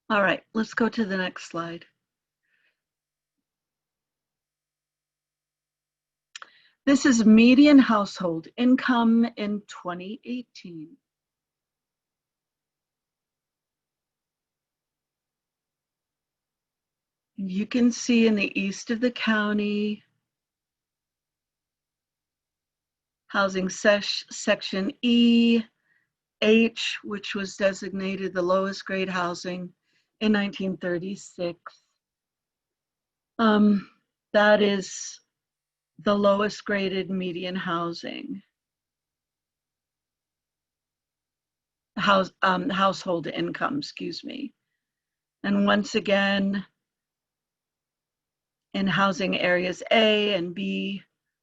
All right, let's go to the next slide. This is median household income in 2018. You can see in the east of the county, housing section E, H, which was designated the lowest grade housing in 1936. That is the lowest graded median housing. Household income, excuse me. And once again, in housing areas A and B,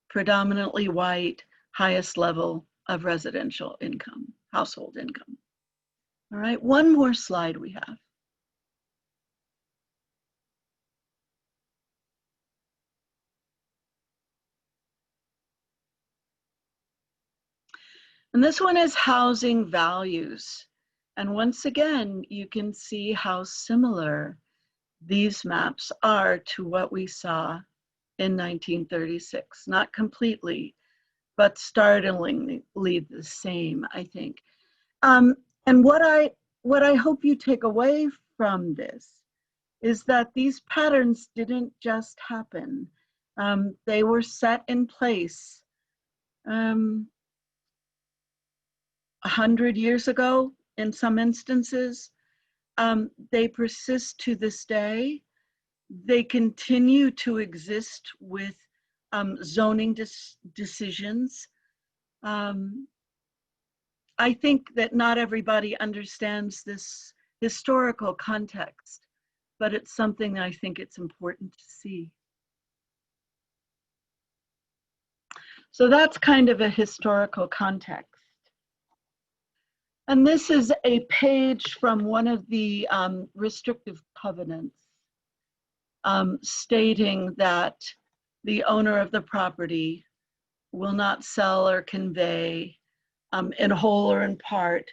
predominantly white, highest level of residential income, household income. All right, one more slide we have. And this one is housing values. And once again, you can see how similar these maps are to what we saw in 1936. Not completely, but startlingly the same, I think. And what I hope you take away from this is that these patterns didn't just happen. They were set in place 100 years ago in some instances. They persist to this day. They continue to exist with zoning decisions. I think that not everybody understands this historical context, but it's something that I think it's important to see. So that's kind of a historical context. And this is a page from one of the restrictive covenants stating that the owner of the property will not sell or convey in whole or in part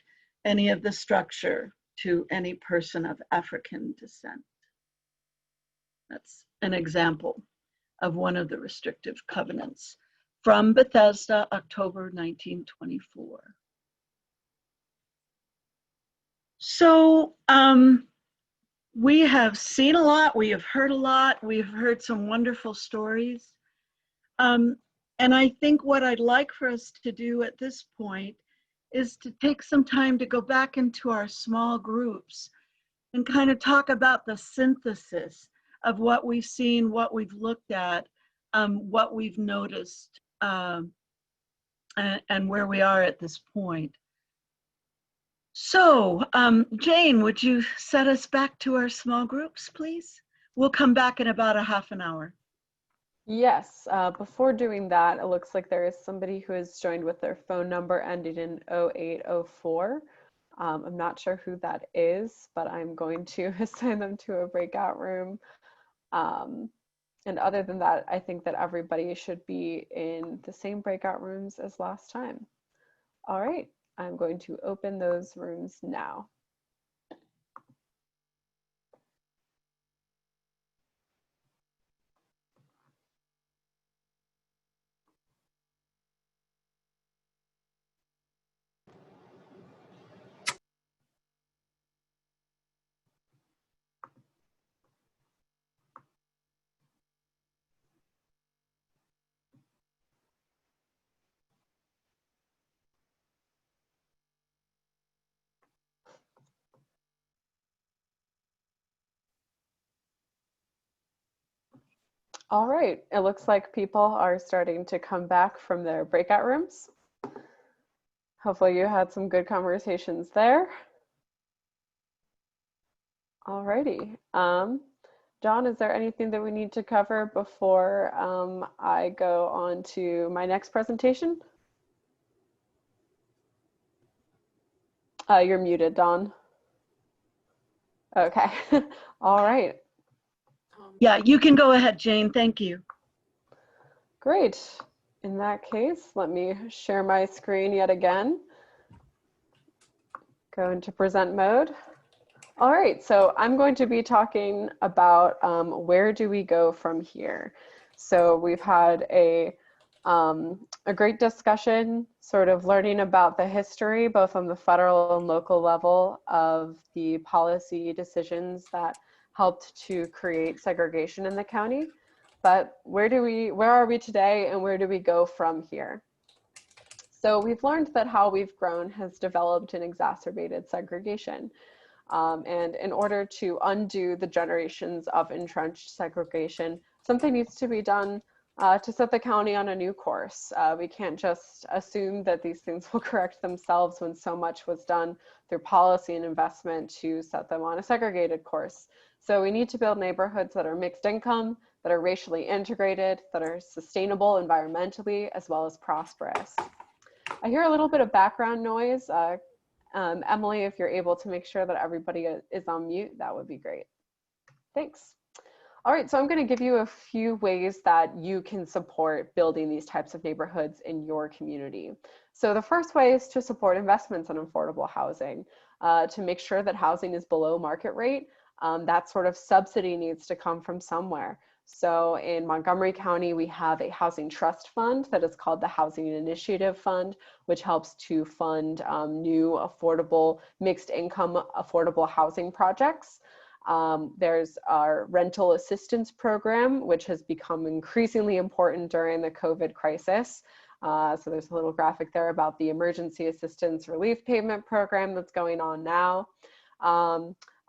any of the structure to any person of African descent. That's an example of one of the restrictive covenants from Bethesda, October 1924. So we have seen a lot, we have heard a lot, we've heard some wonderful stories. And I think what I'd like for us to do at this point is to take some time to go back into our small groups and kind of talk about the synthesis of what we've seen, what we've looked at, what we've noticed, and where we are at this point. So, Jane, would you set us back to our small groups, please? We'll come back in about a half an hour. Yes, before doing that, it looks like there is somebody who has joined with their phone number ending in 0804. I'm not sure who that is, but I'm going to assign them to a breakout room. And other than that, I think that everybody should be in the same breakout rooms as last time. All right, I'm going to open those rooms now. All right, it looks like people are starting to come back from their breakout rooms. Hopefully you had some good conversations there. All righty. John, is there anything that we need to cover before I go on to my next presentation? You're muted, Don. Okay, all right. Yeah, you can go ahead, Jane. Thank you. Great. In that case, let me share my screen yet again. Go into present mode. All right, so I'm going to be talking about where do we go from here. So we've had a great discussion, sort of learning about the history, both on the federal and local level, of the policy decisions that helped to create segregation in the county. But where are we today, and where do we go from here? So we've learned that how we've grown has developed and exacerbated segregation. And in order to undo the generations of entrenched segregation, something needs to be done to set the county on a new course. We can't just assume that these things will correct themselves when so much was done through policy and investment to set them on a segregated course. So we need to build neighborhoods that are mixed income, that are racially integrated, that are sustainable environmentally, as well as prosperous. I hear a little bit of background noise. Emily, if you're able to make sure that everybody is on mute, that would be great. Thanks. All right, so I'm going to give you a few ways that you can support building these types of neighborhoods in your community. So the first way is to support investments in affordable housing, to make sure that housing is below market rate. That sort of subsidy needs to come from somewhere. So in Montgomery County, we have a housing trust fund that is called the Housing Initiative Fund, which helps to fund new affordable, mixed income affordable housing projects. There's our rental assistance program, which has become increasingly important during the COVID crisis. So there's a little graphic there about the emergency assistance relief payment program that's going on now.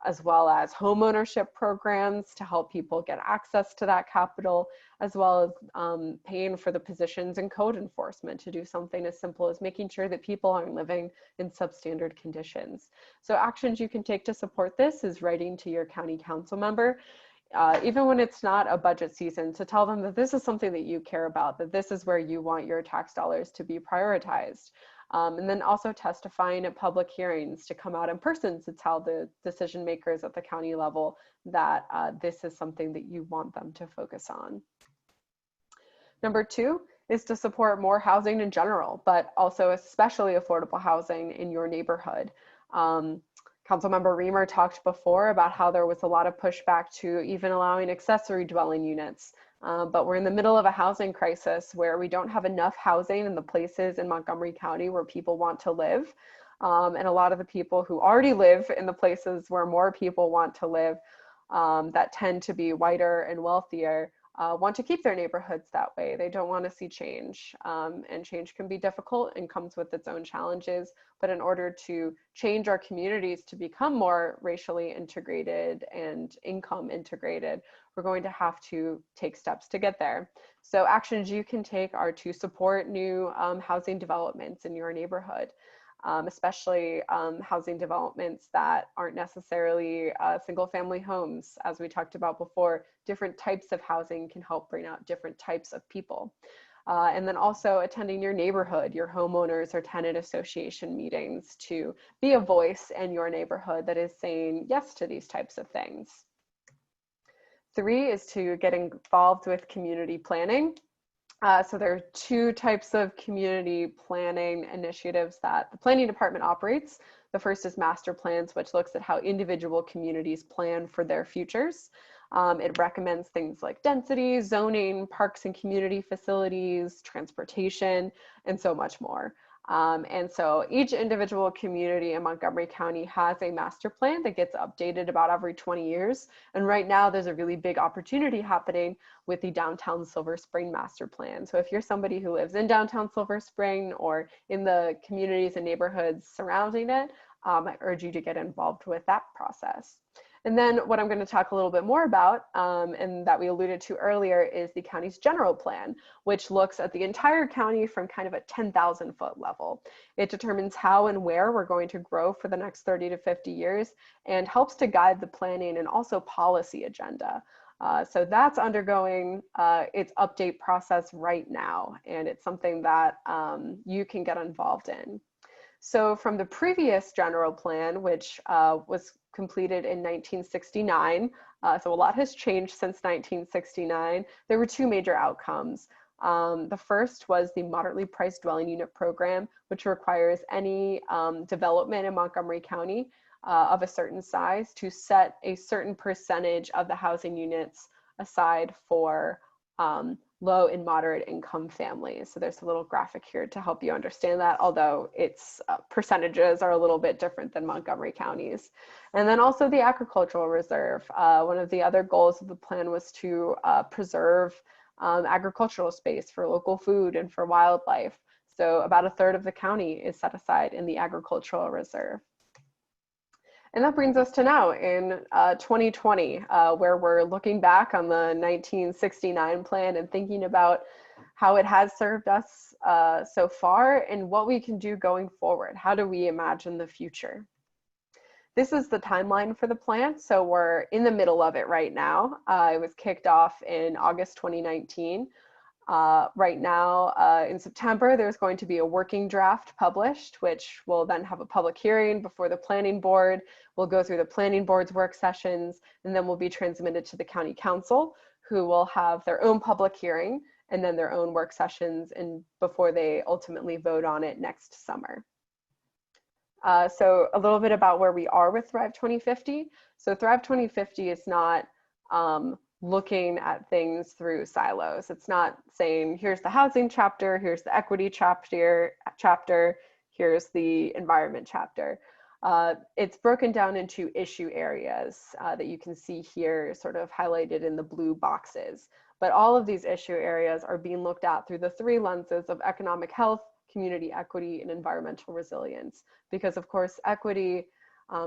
As well as home ownership programs to help people get access to that capital, as well as paying for the positions in code enforcement to do something as simple as making sure that people aren't living in substandard conditions. So actions you can take to support this is writing to your county council member, even when it's not a budget season, to tell them that this is something that you care about, that this is where you want your tax dollars to be prioritized. And then also testifying at public hearings, to come out in person to tell the decision makers at the county level that this is something that you want them to focus on. Number two is to support more housing in general, but also especially affordable housing in your neighborhood. Councilmember Reamer talked before about how there was a lot of pushback to even allowing accessory dwelling units But we're in the middle of a housing crisis where we don't have enough housing in the places in Montgomery County where people want to live. And a lot of the people who already live in the places where more people want to live, that tend to be whiter and wealthier, want to keep their neighborhoods that way. They don't want to see change. And change can be difficult and comes with its own challenges. But in order to change our communities to become more racially integrated and income integrated, we're going to have to take steps to get there. So actions you can take are to support new housing developments in your neighborhood. Especially housing developments that aren't necessarily single family homes. As we talked about before, different types of housing can help bring out different types of people. And then also attending your neighborhood, your homeowners or tenant association meetings to be a voice in your neighborhood that is saying yes to these types of things. 3 is to get involved with community planning. So there are 2 types of community planning initiatives that the planning department operates. The first is master plans, which looks at how individual communities plan for their futures. It recommends things like density, zoning, parks and community facilities, transportation, and so much more. And so each individual community in Montgomery County has a master plan that gets updated about every 20 years. And right now there's a really big opportunity happening with the downtown Silver Spring master plan. So if you're somebody who lives in downtown Silver Spring or in the communities and neighborhoods surrounding it, I urge you to get involved with that process. And then what I'm going to talk a little bit more about, and that we alluded to earlier, is the county's general plan, which looks at the entire county from kind of a 10,000 foot level. It determines how and where we're going to grow for the next 30 to 50 years and helps to guide the planning and also policy agenda. So that's undergoing its update process right now, and it's something that you can get involved in. So from the previous general plan, which was completed in 1969, so a lot has changed since 1969, there were 2 major outcomes. The first was the moderately priced dwelling unit program, which requires any development in Montgomery County of a certain size to set a certain percentage of the housing units aside for low and moderate income families. So there's a little graphic here to help you understand that, although its percentages are a little bit different than Montgomery County's. And then also the agricultural reserve. One of the other goals of the plan was to preserve agricultural space for local food and for wildlife. So about 1/3 of the county is set aside in the agricultural reserve. And that brings us to now in 2020, where we're looking back on the 1969 plan and thinking about how it has served us so far and what we can do going forward. How do we imagine the future? This is the timeline for the plan. So we're in the middle of it right now. It was kicked off in August 2019. Right now, in September, there's going to be a working draft published, which will then have a public hearing before the planning board. We'll go through the planning board's work sessions, and then will be transmitted to the county council, who will have their own public hearing and then their own work sessions and before they ultimately vote on it next summer. So a little bit about where we are with Thrive 2050. So Thrive 2050 is not looking at things through silos. It's not saying, here's the housing chapter, here's the equity chapter, here's the environment chapter. It's broken down into issue areas that you can see here sort of highlighted in the blue boxes. But all of these issue areas are being looked at through the 3 lenses of economic health, community equity, and environmental resilience. Because of course, equity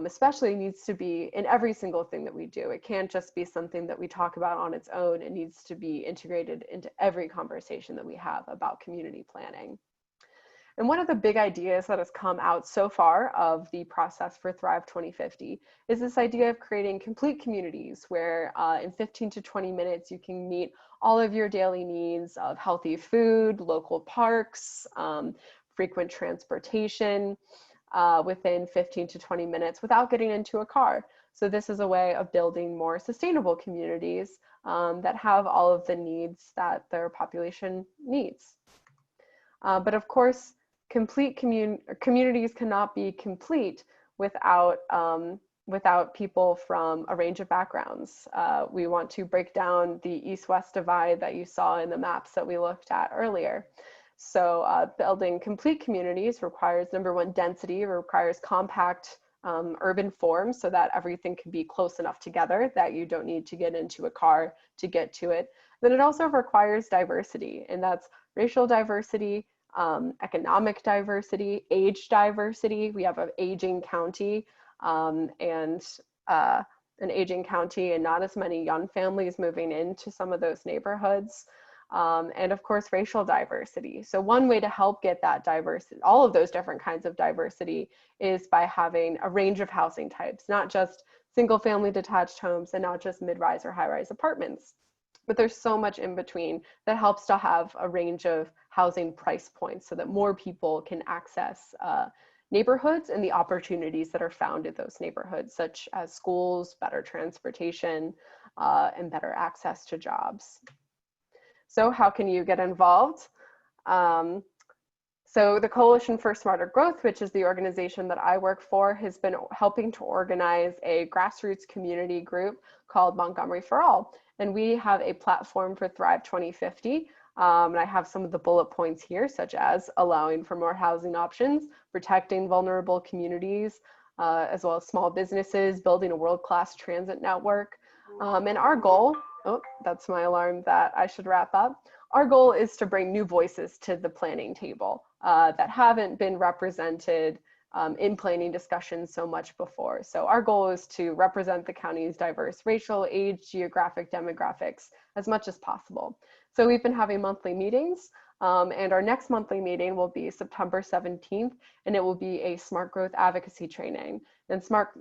especially needs to be in every single thing that we do. It can't just be something that we talk about on its own. It needs to be integrated into every conversation that we have about community planning. And one of the big ideas that has come out so far of the process for Thrive 2050 is this idea of creating complete communities where in 15 to 20 minutes you can meet all of your daily needs of healthy food, local parks, frequent transportation, within 15 to 20 minutes without getting into a car. So this is a way of building more sustainable communities that have all of the needs that their population needs. But of course, complete communities cannot be complete without without people from a range of backgrounds. We want to break down the East-West divide that you saw in the maps that we looked at earlier. So building complete communities requires, number one, density. It requires compact urban forms so that everything can be close enough together that you don't need to get into a car to get to it. Then it also requires diversity, and that's racial diversity, economic diversity, age diversity. We have an aging county and an aging county and not as many young families moving into some of those neighborhoods. And of course, racial diversity. So one way to help get that diversity, all of those different kinds of diversity, is by having a range of housing types, not just single family detached homes and not just mid-rise or high-rise apartments. But there's so much in between that helps to have a range of housing price points so that more people can access neighborhoods and the opportunities that are found in those neighborhoods, such as schools, better transportation, and better access to jobs. So how can you get involved? So the Coalition for Smarter Growth, which is the organization that I work for, has been helping to organize a grassroots community group called Montgomery for All. And we have a platform for Thrive 2050. And I have some of the bullet points here, such as allowing for more housing options, protecting vulnerable communities, as well as small businesses, building a world-class transit network. And our goal, oh, that's my alarm that I should wrap up. Our goal is to bring new voices to the planning table that haven't been represented in planning discussions so much before. So our goal is to represent the county's diverse racial, age, geographic demographics as much as possible. So we've been having monthly meetings, and our next monthly meeting will be September 17th, and it will be a smart growth advocacy training. And smart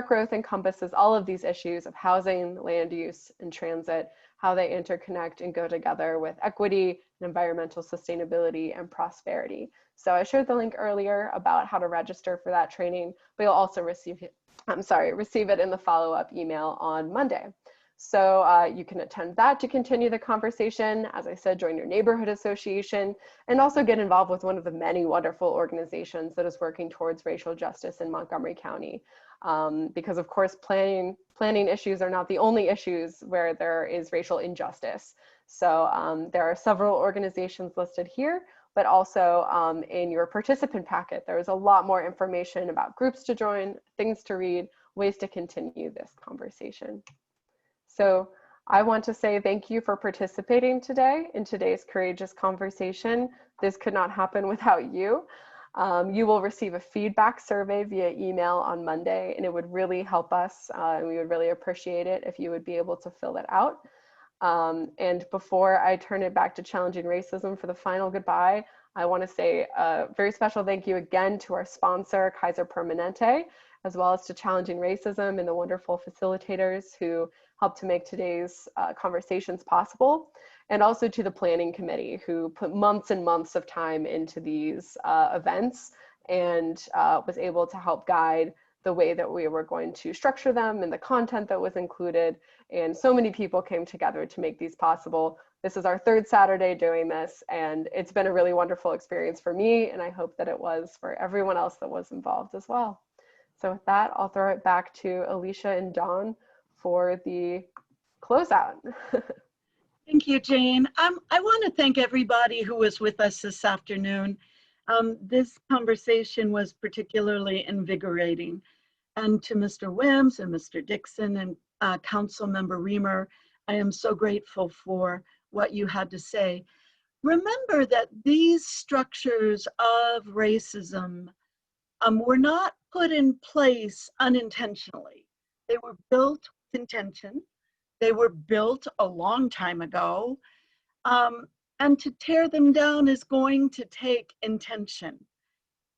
growth encompasses all of these issues of housing, land use, and transit, how they interconnect and go together with equity and environmental sustainability and prosperity. So I shared the link earlier about how to register for that training, but you'll also receive it in the follow-up email on Monday. So you can attend that to continue the conversation. As I said, join your neighborhood association and also get involved with one of the many wonderful organizations that is working towards racial justice in Montgomery County. Because of course, planning issues are not the only issues where there is racial injustice. So there are several organizations listed here, but also in your participant packet, there is a lot more information about groups to join, things to read, ways to continue this conversation. So I want to say thank you for participating today in today's courageous conversation. This could not happen without you. You will receive a feedback survey via email on Monday, and it would really help us, and we would really appreciate it if you would be able to fill that out. And before I turn it back to Challenging Racism for the final goodbye, I want to say a very special thank you again to our sponsor, Kaiser Permanente, as well as to Challenging Racism and the wonderful facilitators who helped to make today's conversations possible, and also to the planning committee who put months and months of time into these events and was able to help guide the way that we were going to structure them and the content that was included. And so many people came together to make these possible. This is our third Saturday doing this, and it's been a really wonderful experience for me, and I hope that it was for everyone else that was involved as well. So with that, I'll throw it back to Alicia and Dawn for the closeout. Thank you, Jane. I want to thank everybody who was with us this afternoon. This conversation was particularly invigorating. And to Mr. Wims and Mr. Dixon and Council Member Reamer, I am so grateful for what you had to say. Remember that these structures of racism were not put in place unintentionally. They were built with intention. They were built a long time ago. And to tear them down is going to take intention.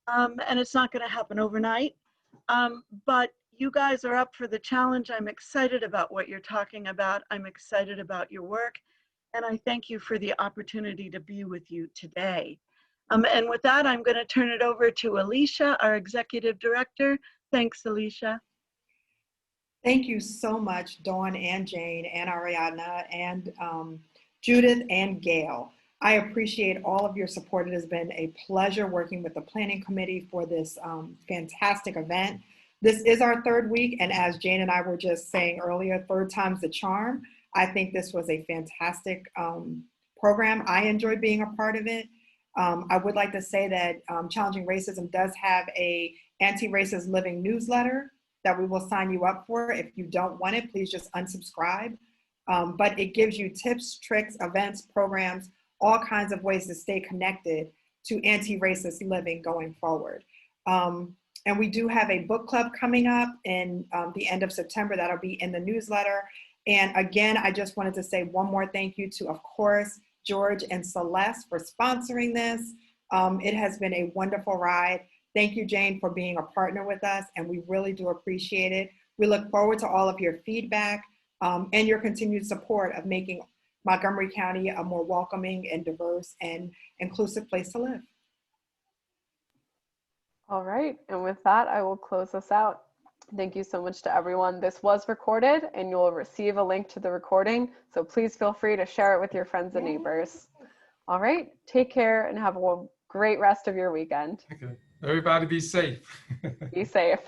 And it's not going to happen overnight. But you guys are up for the challenge. I'm excited about what you're talking about. I'm excited about your work. And I thank you for the opportunity to be with you today. And with that, I'm going to turn it over to Alicia, our Executive Director. Thanks, Alicia. Thank you so much, Dawn and Jane and Ariadna and Judith and Gail. I appreciate all of your support. It has been a pleasure working with the Planning Committee for this fantastic event. This is our third week, and as Jane and I were just saying earlier, third time's the charm. I think this was a fantastic program. I enjoyed being a part of it. I would like to say that Challenging Racism does have a anti-racist living newsletter that we will sign you up for. If you don't want it, please just unsubscribe. But it gives you tips, tricks, events, programs, all kinds of ways to stay connected to anti-racist living going forward. And we do have a book club coming up in the end of September. That'll be in the newsletter. And again, I just wanted to say one more thank you to, of course, George and Celeste for sponsoring this. It has been a wonderful ride. Thank you, Jane, for being a partner with us, and we really do appreciate it. We look forward to all of your feedback and your continued support of making Montgomery County a more welcoming and diverse and inclusive place to live. All right, and with that, I will close us out. Thank you so much to everyone. This was recorded and you'll receive a link to the recording. So please feel free to share it with your friends and neighbors. All right, take care and have a great rest of your weekend. Okay. Everybody be safe. Be safe.